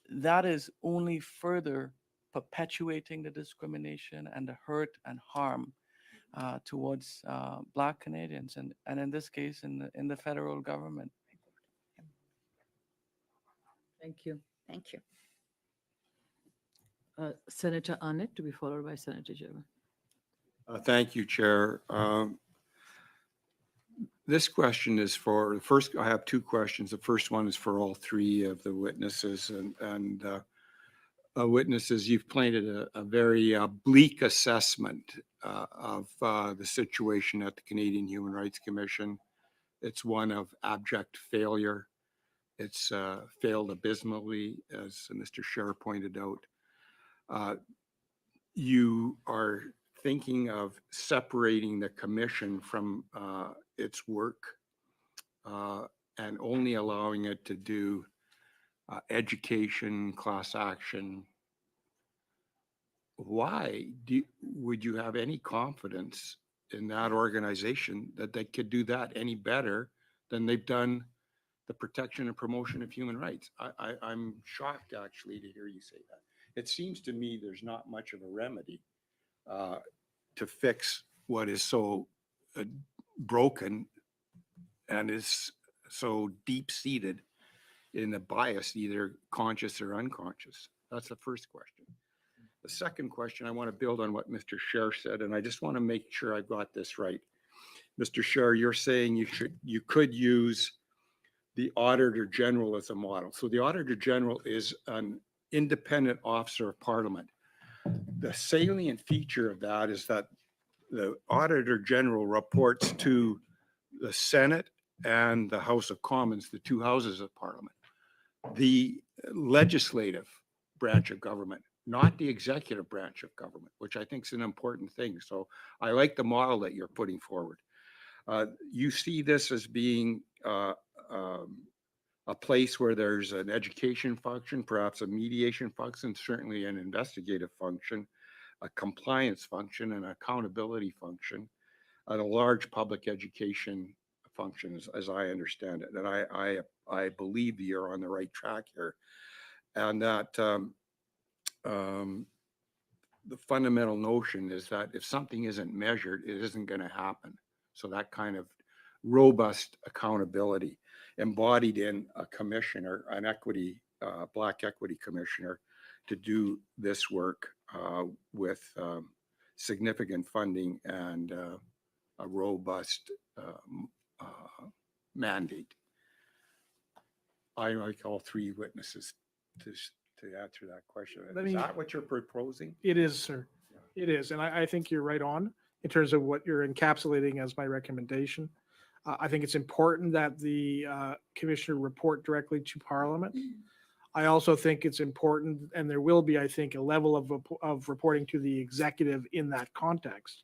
that is only further perpetuating the discrimination and the hurt and harm towards Black Canadians, and in this case, in the federal government. Thank you. Thank you. Senator Arnett, to be followed by Senator German. Thank you, Chair. This question is for, first, I have two questions. The first one is for all three of the witnesses. And witnesses, you've painted a very bleak assessment of the situation at the Canadian Human Rights Commission. It's one of abject failure. It's failed abysmally, as Mr. Scher pointed out. You are thinking of separating the commission from its work and only allowing it to do education, class action. Why would you have any confidence in that organization that they could do that any better than they've done the protection and promotion of human rights? I'm shocked actually to hear you say that. It seems to me there's not much of a remedy to fix what is so broken and is so deep-seated in the bias, either conscious or unconscious. That's the first question. The second question, I want to build on what Mr. Scher said, and I just want to make sure I got this right. Mr. Scher, you're saying you could use the Auditor General as a model. So the Auditor General is an independent officer of Parliament. The salient feature of that is that the Auditor General reports to the Senate and the House of Commons, the two houses of Parliament, the legislative branch of government, not the executive branch of government, which I think is an important thing. So I like the model that you're putting forward. You see this as being a place where there's an education function, perhaps a mediation function, certainly an investigative function, a compliance function, an accountability function, and a large public education function, as I understand it. And I believe you're on the right track here. And that the fundamental notion is that if something isn't measured, it isn't going to happen. So that kind of robust accountability embodied in a commissioner, an equity, Black equity commissioner, to do this work with significant funding and a robust mandate. I like all three witnesses to answer that question. Is that what you're proposing? It is, sir. It is. And I think you're right on in terms of what you're encapsulating as my recommendation. I think it's important that the commissioner report directly to Parliament. I also think it's important, and there will be, I think, a level of reporting to the executive in that context.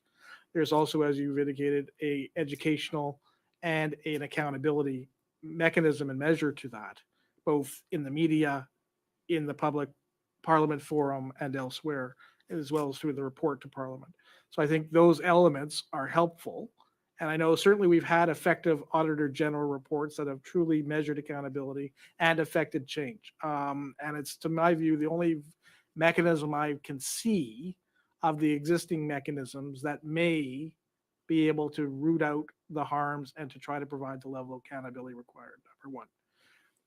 There's also, as you've indicated, a educational and an accountability mechanism and measure to that, both in the media, in the public Parliament forum, and elsewhere, as well as through the report to Parliament. So I think those elements are helpful. And I know certainly we've had effective Auditor General reports that have truly measured accountability and affected change. And it's, to my view, the only mechanism I can see of the existing mechanisms that may be able to root out the harms and to try to provide the level of accountability required, number one.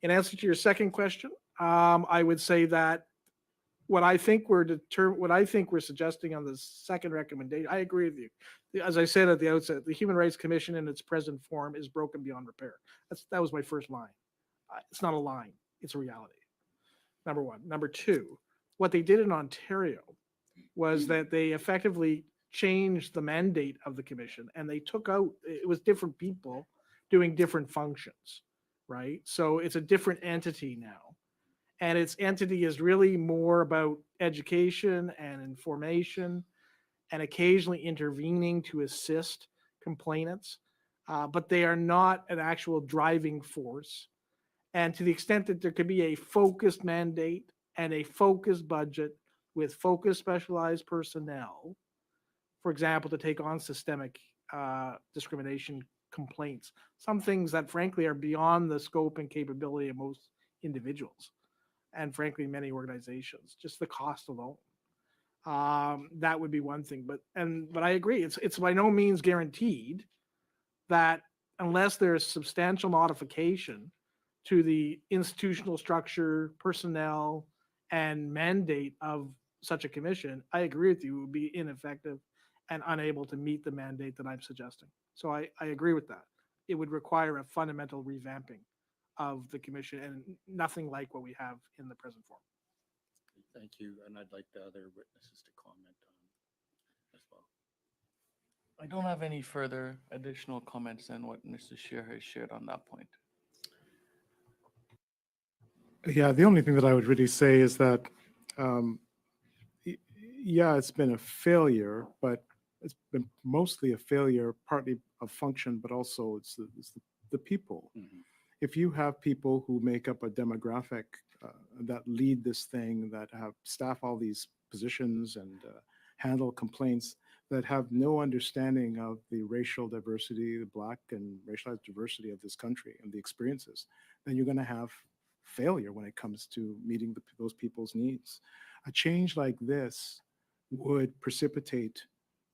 In answer to your second question, I would say that what I think we're suggesting on the second recommendation, I agree with you. As I said at the outset, the Human Rights Commission in its present form is broken beyond repair. That was my first line. It's not a line, it's a reality. Number one. Number two, what they did in Ontario was that they effectively changed the mandate of the commission, and they took out, it was different people doing different functions, right? So it's a different entity now. And its entity is really more about education and information and occasionally intervening to assist complainants. But they are not an actual driving force. And to the extent that there could be a focused mandate and a focused budget with focused specialized personnel, for example, to take on systemic discrimination complaints, some things that frankly are beyond the scope and capability of most individuals and frankly many organizations, just the cost alone. That would be one thing, but I agree, it's by no means guaranteed that unless there's substantial modification to the institutional structure, personnel, and mandate of such a commission, I agree with you, it would be ineffective and unable to meet the mandate that I'm suggesting. So I agree with that. It would require a fundamental revamping of the commission and nothing like what we have in the present form. Thank you, and I'd like the other witnesses to comment on as well. I don't have any further additional comments than what Mr. Scheer has shared on that point. Yeah, the only thing that I would really say is that, yeah, it's been a failure, but it's been mostly a failure, partly of function, but also it's the people. Mhm. If you have people who make up a demographic that lead this thing, that have staff all these positions and handle complaints, that have no understanding of the racial diversity, the Black and racialized diversity of this country and the experiences, then you're going to have failure when it comes to meeting those people's needs. A change like this would precipitate,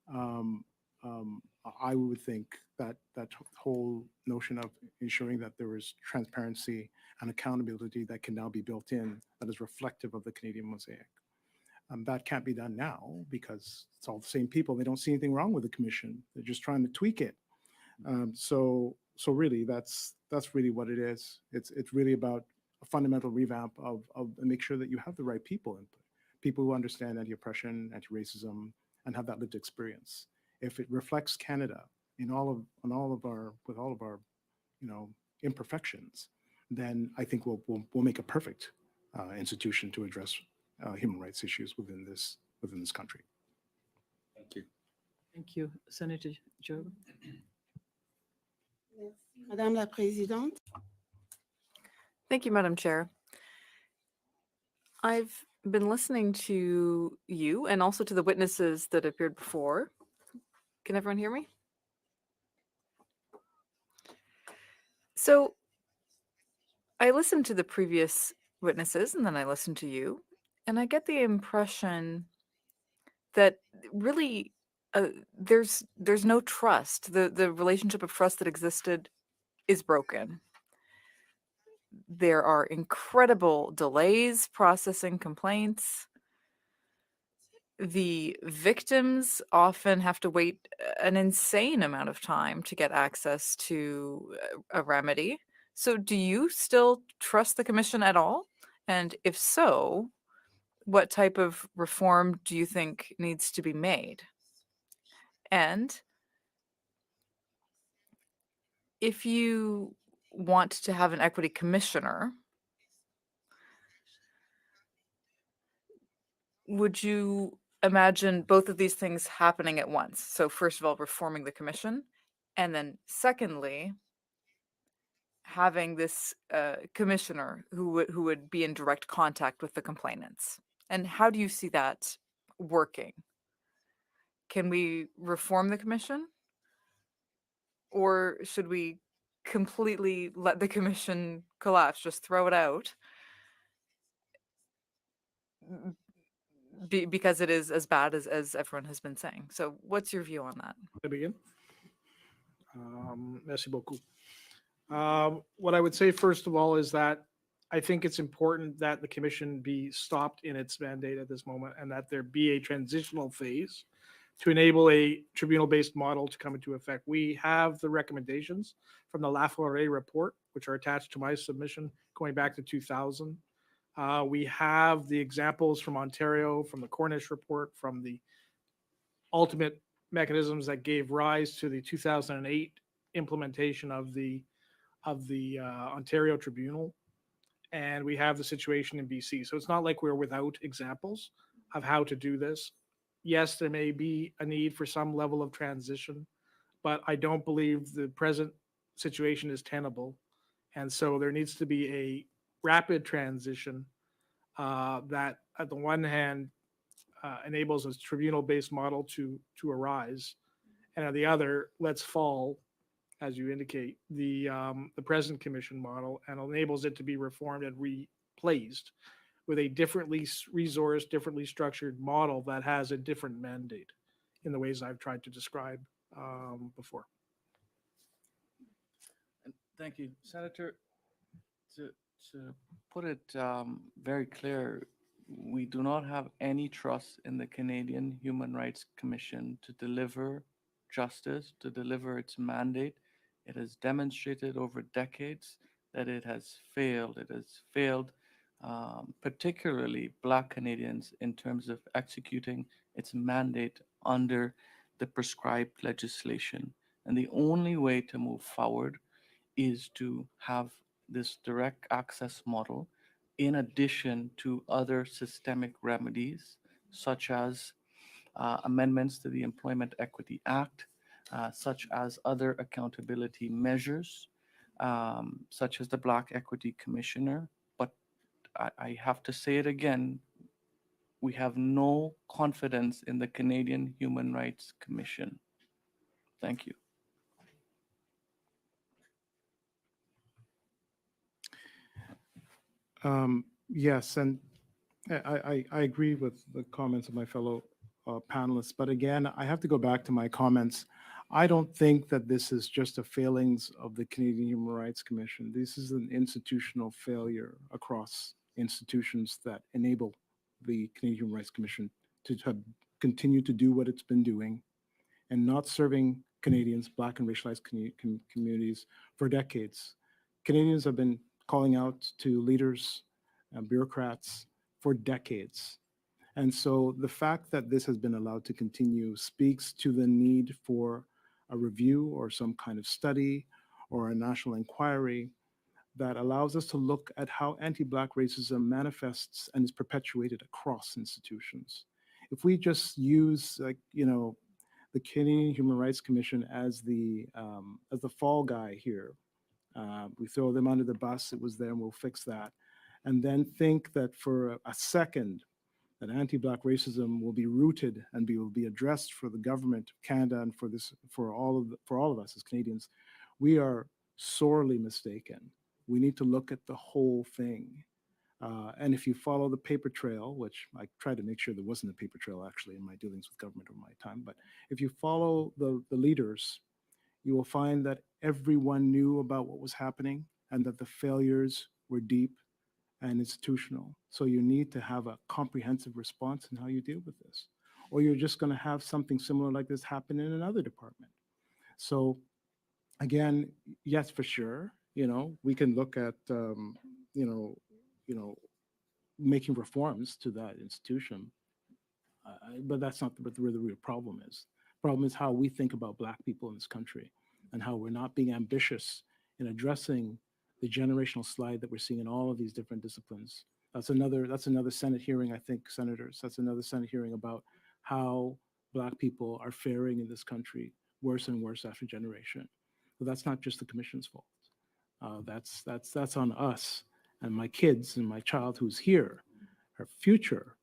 I would think, that whole notion of ensuring that there is transparency and accountability that can now be built in, that is reflective of the Canadian mosaic. That can't be done now because it's all the same people. They don't see anything wrong with the commission. They're just trying to tweak it. So really, that's really what it is. It's really about a fundamental revamp of make sure that you have the right people in, people who understand anti-oppression, anti-racism, and have that lived experience. If it reflects Canada with all of our imperfections, then I think we'll make a perfect institution to address human rights issues within this country. Thank you. Thank you, Senator Joe. Madame la Présidente, Thank you, Madam Chair. I've been listening to you and also to the witnesses that appeared before. Can everyone hear me? So I listened to the previous witnesses and then I listened to you, and I get the impression that really there's no trust. The relationship of trust that existed is broken. There are incredible delays processing complaints. The victims often have to wait an insane amount of time to get access to a remedy. So do you still trust the commission at all? And if so, what type of reform do you think needs to be made? And if you want to have an equity commissioner, would you imagine both of these things happening at once? So first of all, reforming the commission, and then secondly, having this commissioner who would be in direct contact with the complainants. And how do you see that working? Can we reform the commission? Or should we completely let the commission collapse, just throw it out? Because it is as bad as everyone has been saying. So what's your view on that? I begin? Merci beaucoup. What I would say, first of all, is that I think it's important that the commission be stopped in its mandate at this moment and that there be a transitional phase to enable a tribunal-based model to come into effect. We have the recommendations from the Laforêt report, which are attached to my submission going back to 2000. We have the examples from Ontario, from the Cornish report, from the ultimate mechanisms that gave rise to the 2008 implementation of the Ontario Tribunal, and we have the situation in BC. So it's not like we're without examples of how to do this. Yes, there may be a need for some level of transition, but I don't believe the present situation is tenable. And so there needs to be a rapid transition that, at the one hand, enables a tribunal-based model to arise, and on the other, lets fall, as you indicate, the present commission model, and enables it to be reformed and replaced with a differently resourced, differently structured model that has a different mandate in the ways I've tried to describe before. Thank you, Senator. To put it very clear, we do not have any trust in the Canadian Human Rights Commission to deliver justice, to deliver its mandate. It has demonstrated over decades that it has failed. It has failed, particularly Black Canadians, in terms of executing its mandate under the prescribed legislation. And the only way to move forward is to have this direct access model in addition to other systemic remedies, such as amendments to the Employment Equity Act, such as other accountability measures, such as the Black Equity Commissioner. But I have to say it again, we have no confidence in the Canadian Human Rights Commission. Thank you. Yes, and I agree with the comments of my fellow panelists, but again, I have to go back to my comments. I don't think that this is just a failings of the Canadian Human Rights Commission. This is an institutional failure across institutions that enable the Canadian Human Rights Commission to continue to do what it's been doing and not serving Canadians, Black and racialized communities for decades. Canadians have been calling out to leaders and bureaucrats for decades. And so the fact that this has been allowed to continue speaks to the need for a review or some kind of study or a national inquiry that allows us to look at how anti-Black racism manifests and is perpetuated across institutions. If we just use, like, the Canadian Human Rights Commission as the fall guy here, we throw them under the bus, it was there and we'll fix that, and then think that for a second that anti-Black racism will be rooted and will be addressed for the government of Canada and for all of us as Canadians, we are sorely mistaken. We need to look at the whole thing. And if you follow the paper trail, which I tried to make sure there wasn't a paper trail actually in my dealings with government over my time, but if you follow the leaders, you will find that everyone knew about what was happening and that the failures were deep and institutional. So you need to have a comprehensive response in how you deal with this, or you're just going to have something similar like this happen in another department. So again, yes, for sure, we can look at, making reforms to that institution, but that's not where the real problem is. The problem is how we think about Black people in this country and how we're not being ambitious in addressing the generational slide that we're seeing in all of these different disciplines. That's another Senate hearing, I think, senators. That's another Senate hearing about how Black people are faring in this country worse and worse after generation. So that's not just the commission's fault. That's on us and my kids and my child who's here. Her future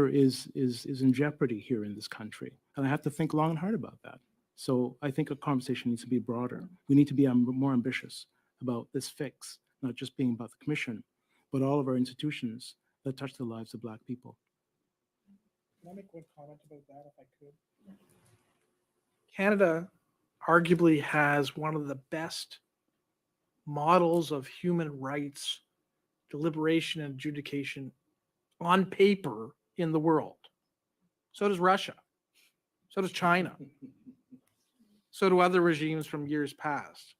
is in jeopardy here in this country, and I have to think long and hard about that. So I think a conversation needs to be broader. We need to be more ambitious about this fix, not just being about the commission, but all of our institutions that touch the lives of Black people. Can I make one comment about that, if I could? Canada arguably has one of the best models of human rights deliberation and adjudication on paper in the world. So does Russia. So does China. So do other regimes from years past.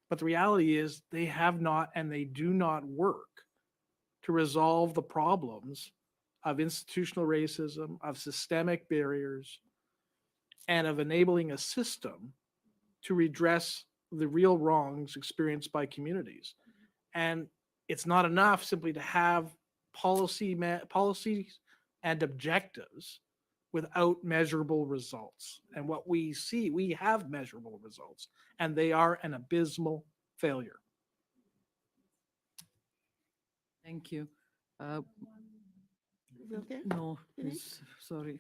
But the reality is they have not and they do not work to to resolve the problems of institutional racism, of systemic barriers, and of enabling a system to redress the real wrongs experienced by communities. And it's not enough simply to have policies and objectives without measurable results. And what we see, we have measurable results, and they are an abysmal failure. Thank you. Uh, Is it okay? No, Finish? sorry.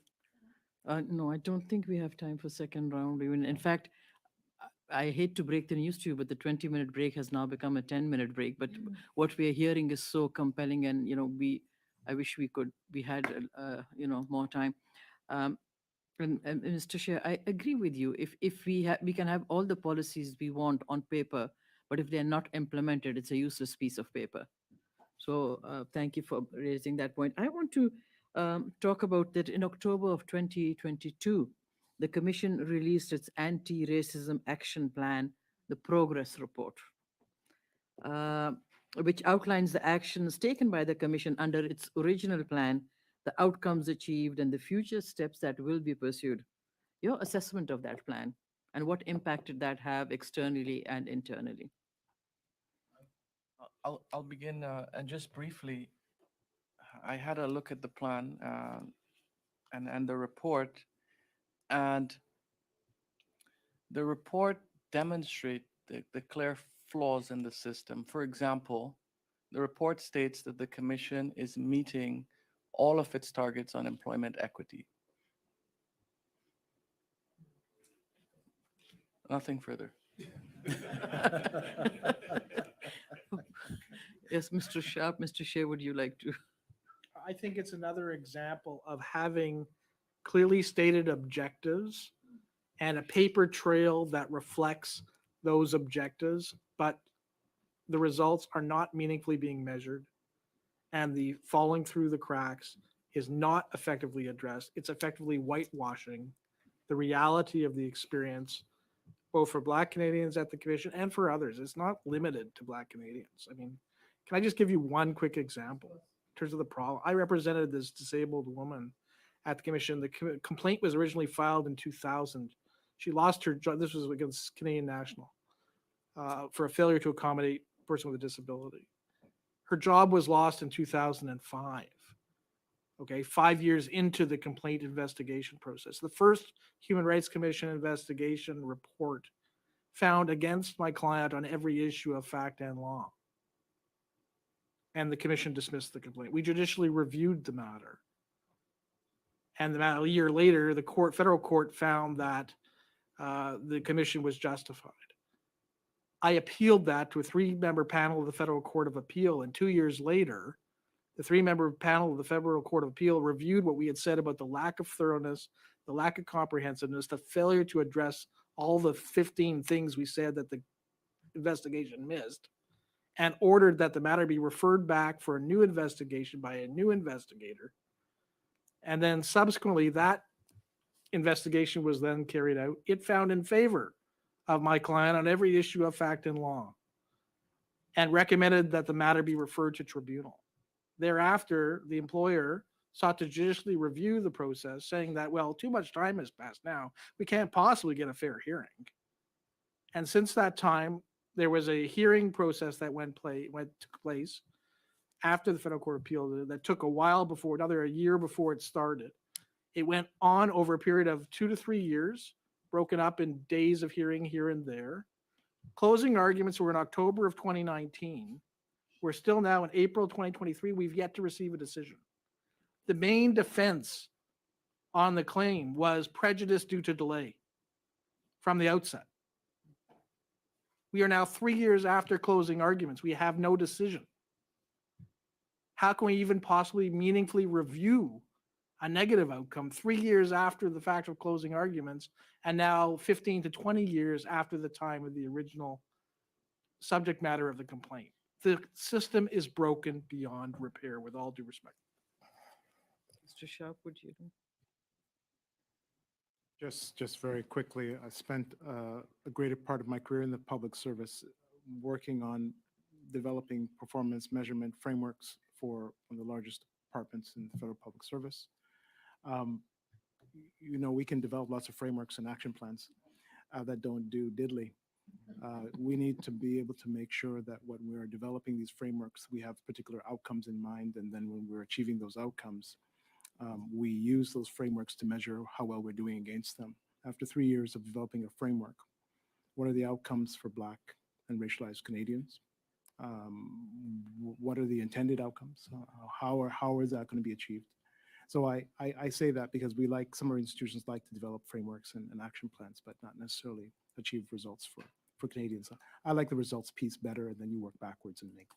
No, I don't think we have time for second round even. In fact, I hate to break the news to you, but the 20-minute break has now become a 10-minute break. But what we are hearing is so compelling, and I wish we had more time. Um, and Mr. Chair, I agree with you. If we can have all the policies we want on paper, but if they are not implemented, it's a useless piece of paper. So thank you for raising that point. I want to talk about that in October of 2022, the Commission released its Anti-Racism Action Plan, the Progress Report, uh, which outlines the actions taken by the Commission under its original plan, the outcomes achieved, and the future steps that will be pursued. Your assessment of that plan and what impact did that have externally and internally? I'll begin, and just briefly, I had a look at the plan and the report, and the report demonstrates the clear flaws in the system. For example, the report states that the Commission is meeting all of its targets on employment equity. Nothing further. Yes, Mr. Sharp, Mr. Shea, would you like to? I think it's another example of having clearly stated objectives and a paper trail that reflects those objectives, but the results are not meaningfully being measured, and the falling through the cracks is not effectively addressed. It's effectively whitewashing the reality of the experience, both for Black Canadians at the Commission and for others. It's not limited to Black Canadians. I mean, can I just give you one quick example in terms of the problem? I represented this disabled woman at the Commission. The complaint was originally filed in 2000. She lost her job. This was against Canadian National for a failure to accommodate a person with a disability. Her job was lost in 2005. Okay, 5 years into the complaint investigation process. The first Human Rights Commission investigation report found against my client on every issue of fact and law. And the Commission dismissed the complaint. We judicially reviewed the matter. And about a year later, the federal court found that the Commission was justified. I appealed that to a 3-member panel of the Federal Court of Appeal, and 2 years later, the 3-member panel of the Federal Court of Appeal reviewed what we had said about the lack of thoroughness, the lack of comprehensiveness, the failure to address all the 15 things we said that the investigation missed, and ordered that the matter be referred back for a new investigation by a new investigator. And then subsequently, that investigation was then carried out. It found in favor of my client on every issue of fact and law, and recommended that the matter be referred to tribunal. Thereafter, the employer sought to judicially review the process, saying that, well, too much time has passed now. We can't possibly get a fair hearing. And since that time, there was a hearing process that took place after the Federal Court of Appeal that took a while before, another a year before it started. It went on over a period of 2 to 3 years, broken up in days of hearing here and there. Closing arguments were in October of 2019. We're still now in April 2023. We've yet to receive a decision. The main defense on the claim was prejudice due to delay from the outset. We are now 3 years after closing arguments. We have no decision. How can we even possibly meaningfully review a negative outcome 3 years after the fact of closing arguments, and now 15 to 20 years after the time of the original subject matter of the complaint? The system is broken beyond repair, with all due respect. Mr. Sharp, would you? Just very quickly, I spent a greater part of my career in the public service working on developing performance measurement frameworks for one of the largest departments in the federal public service. Um, we can develop lots of frameworks and action plans that don't do diddly. We need to be able to make sure that when we are developing these frameworks, we have particular outcomes in mind, and then when we're achieving those outcomes, we use those frameworks to measure how well we're doing against them. After 3 years of developing a framework, what are the outcomes for Black and racialized Canadians? What are the intended outcomes? How is that going to be achieved? So I say that because some of our institutions like to develop frameworks and action plans, but not necessarily achieve results for Canadians. I like the results piece better, and then you work backwards and make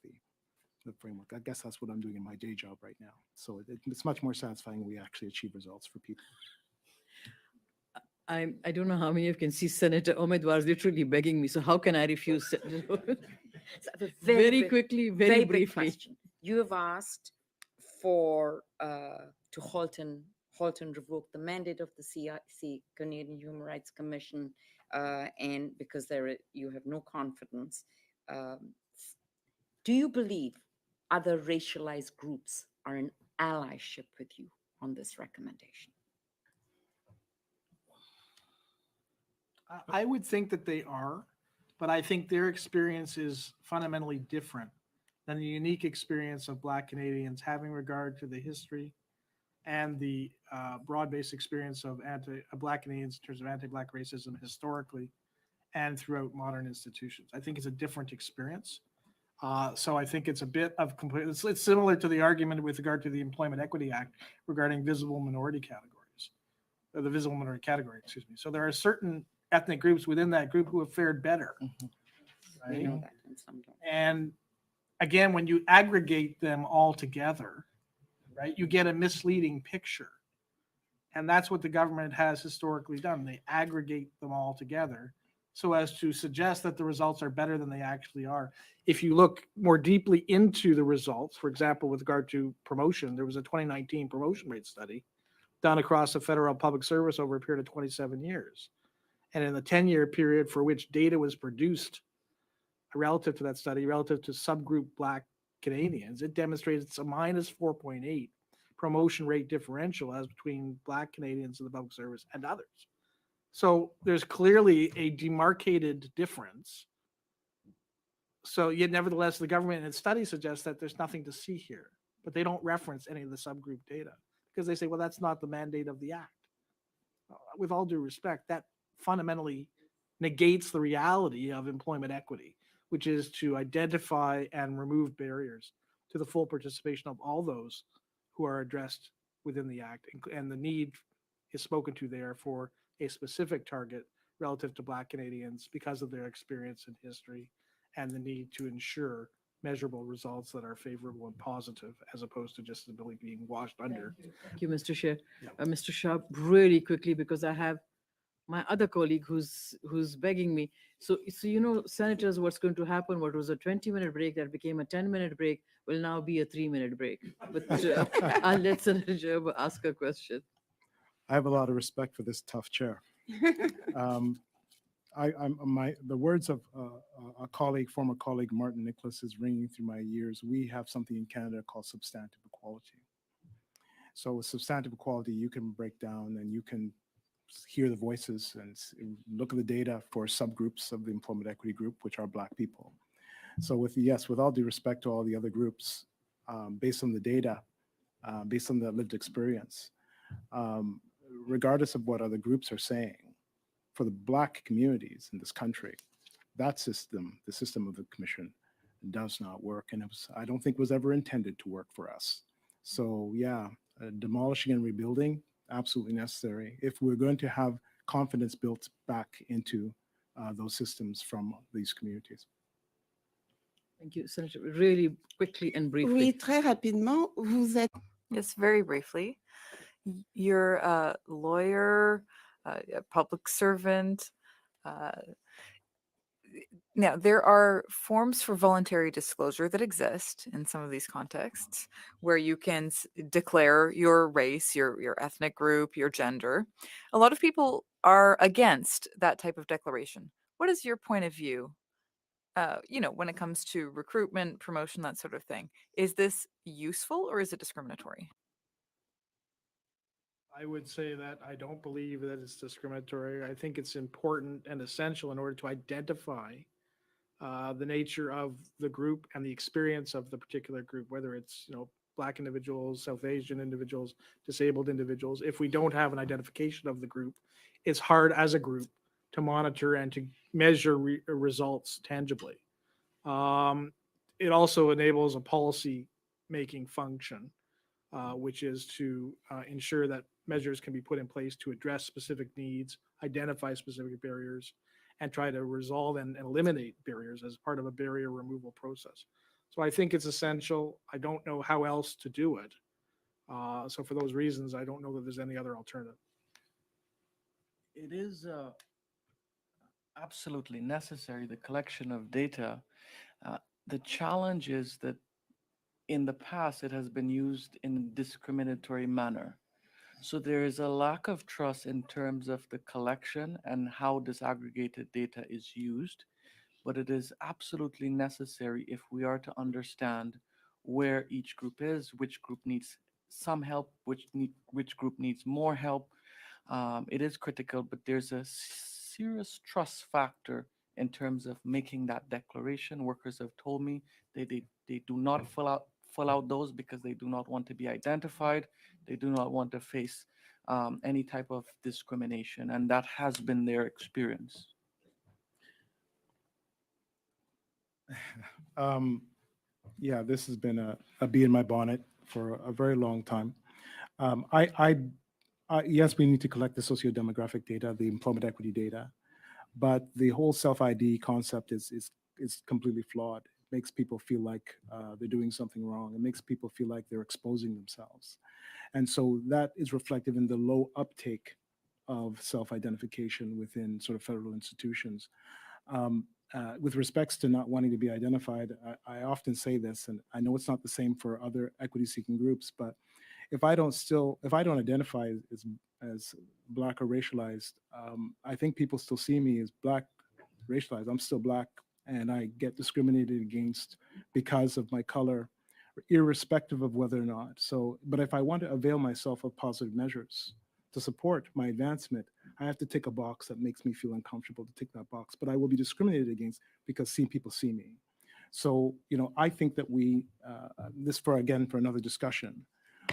the framework. I guess that's what I'm doing in my day job right now. So it's much more satisfying when we actually achieve results for people. I don't know how many of you can see Senator Omidwar is literally begging me. So how can I refuse? So I have a Very big- quickly, very big briefly. question. You have asked for to halt and revoke the mandate of the CIC, Canadian Human Rights Commission, and because you have no confidence. Do you believe other racialized groups are in allyship with you on this recommendation? I would think that they are, but I think their experience is fundamentally different than the unique experience of Black Canadians, having regard to the history and the broad-based experience of Black Canadians in terms of anti-Black racism historically and throughout modern institutions. I think it's a different experience. So I think it's a bit of complete. It's similar to the argument with regard to the Employment Equity Act regarding visible minority categories, or the visible minority category, excuse me. So there are certain ethnic groups within that group who have fared better. We Right? know that, and some don't. And again, when you aggregate them all together, right, you get a misleading picture. And that's what the government has historically done. They aggregate them all together so as to suggest that the results are better than they actually are. If you look more deeply into the results, for example, with regard to promotion, there was a 2019 promotion rate study done across the federal public service over a period of 27 years. And in the 10-year period for which data was produced relative to that study, relative to subgroup Black Canadians, it demonstrated it's a minus 4.8 promotion rate differential as between Black Canadians in the public service and others. So there's clearly a demarcated difference. So yet nevertheless, the government in its study suggests that there's nothing to see here, but they don't reference any of the subgroup data because they say, well, that's not the mandate of the act. With all due respect, that fundamentally negates the reality of employment equity, which is to identify and remove barriers to the full participation of all those who are addressed within the act. And the need is spoken to there for a specific target relative to Black Canadians because of their experience and history, and the need to ensure measurable results that are favorable and positive, as opposed to just simply being washed under. Thank you, Mr. Chair. Yeah. Mr. Shah, really quickly, because I have my other colleague who's begging me. So senators, what's going to happen? What was a 20-minute break that became a 10-minute break will now be a 3-minute break. But I'll let Senator Gerber ask a question. I have a lot of respect for this tough chair. The words of former colleague Martin Nicholas is ringing through my ears. We have something in Canada called substantive equality. So with substantive equality, you can break down and you can hear the voices and look at the data for subgroups of the employment equity group, which are Black people. So with all due respect to all the other groups, based on the data, based on the lived experience, regardless of what other groups are saying, for the Black communities in this country, that system, the system of the commission, does not work. And I don't think was ever intended to work for us. So yeah, demolishing and rebuilding, absolutely necessary if we're going to have confidence built back into those systems from these communities. Thank you, Senator. Really quickly and briefly. Oui, très rapidement, vous êtes Yes, very briefly. You're a lawyer, a public servant. Now, there are forms for voluntary disclosure that exist in some of these contexts where you can declare your race, your ethnic group, your gender. A lot of people are against that type of declaration. What is your point of view when it comes to recruitment, promotion, that sort of thing. Is this useful or is it discriminatory? I would say that I don't believe that it's discriminatory. I think it's important and essential in order to identify the nature of the group and the experience of the particular group, whether it's, Black individuals, South Asian individuals, disabled individuals. If we don't have an identification of the group, it's hard as a group to monitor and to measure results tangibly. It also enables a policy making function, which is to ensure that measures can be put in place to address specific needs, identify specific barriers, and try to resolve and eliminate barriers as part of a barrier removal process. So I think it's essential. I don't know how else to do it. So for those reasons, I don't know that there's any other alternative. It is absolutely necessary, the collection of data. The challenge is that in the past, it has been used in a discriminatory manner. So there is a lack of trust in terms of the collection and how disaggregated data is used, but it is absolutely necessary if we are to understand where each group is, which group needs some help, which group needs more help. It is critical, but there's a serious trust factor in terms of making that declaration. Workers have told me they do not fill out those because they do not want to be identified. They do not want to face any type of discrimination, and that has been their experience. Yeah, this has been a bee in my bonnet for a very long time. Yes, we need to collect the socio-demographic data, the employment equity data, but the whole self-ID concept is completely flawed. It makes people feel like they're doing something wrong. It makes people feel like they're exposing themselves. And so that is reflective in the low uptake of self-identification within sort of federal institutions. With respects to not wanting to be identified, I often say this, and I know it's not the same for other equity-seeking groups, but if I don't identify as Black or racialized, I think people still see me as Black, racialized. I'm still Black, and I get discriminated against because of my color, irrespective of whether or not. So, but if I want to avail myself of positive measures to support my advancement, I have to tick a box that makes me feel uncomfortable to tick that box, but I will be discriminated against because people see me. So, I think that for another discussion,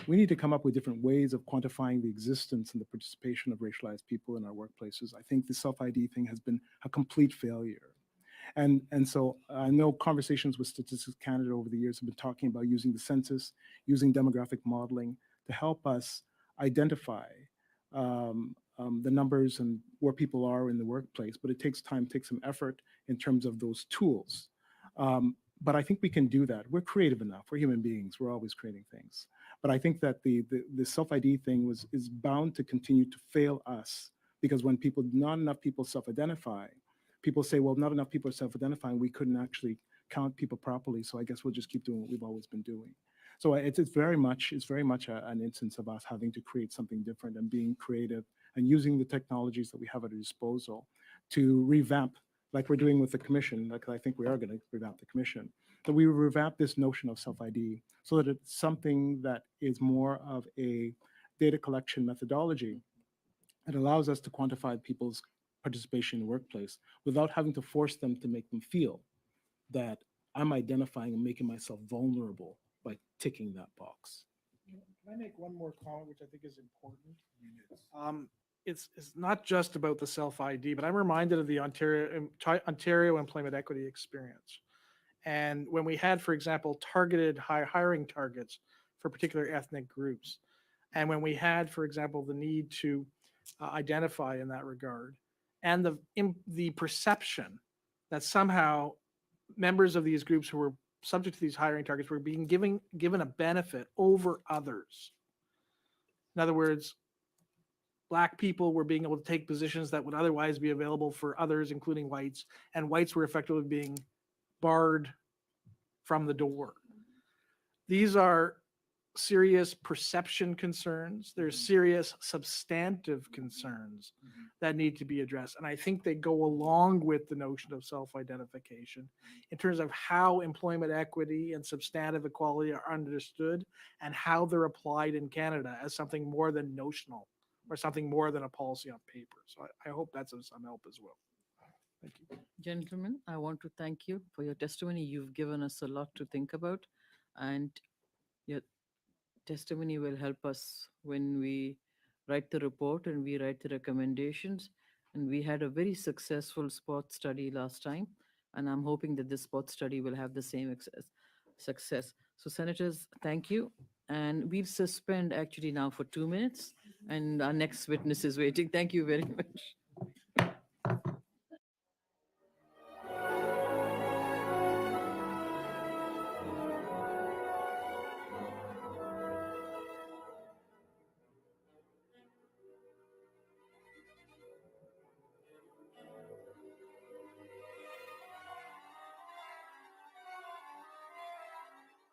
we need to come up with different ways of quantifying the existence and the participation of racialized people in our workplaces. I think the self-ID thing has been a complete failure. And so I know conversations with Statistics Canada over the years have been talking about using the census, using demographic modeling to help us identify the numbers and where people are in the workplace, but it takes time, takes some effort in terms of those tools. But I think we can do that. We're creative enough. We're human beings. We're always creating things. But I think that the self-ID thing is bound to continue to fail us because when not enough people self-identify, people say, well, not enough people are self-identifying. We couldn't actually count people properly. So I guess we'll just keep doing what we've always been doing. So it's very much an instance of us having to create something different and being creative and using the technologies that we have at our disposal to revamp, like we're doing with the commission, like I think we are going to revamp the commission, that we revamp this notion of self-ID so that it's something that is more of a data collection methodology that allows us to quantify people's participation in the workplace without having to force them to make them feel that I'm identifying and making myself vulnerable by ticking that box. Can I make one more comment, which I think is important? It's not just about the self-ID, but I'm reminded of the Ontario employment equity experience. And when we had, for example, targeted hiring targets for particular ethnic groups, and when we had, for example, the need to identify in that regard, and the perception that somehow members of these groups who were subject to these hiring targets were being given a benefit over others. In other words, Black people were being able to take positions that would otherwise be available for others, including whites, and whites were effectively being barred from the door. These are serious perception concerns, there's serious substantive concerns that need to be addressed. And I think they go along with the notion of self-identification in terms of how employment equity and substantive equality are understood and how they're applied in Canada as something more than notional or something more than a policy on paper. So I hope that's of some help as well. Thank you. Gentlemen, I want to thank you for your testimony. You've given us a lot to think about, and your testimony will help us when we write the report and we write the recommendations. And we had a very successful spot study last time, and I'm hoping that this spot study will have the same success. So, senators, thank you. And we'll suspend actually now for 2 minutes, and our next witness is waiting. Thank you very much.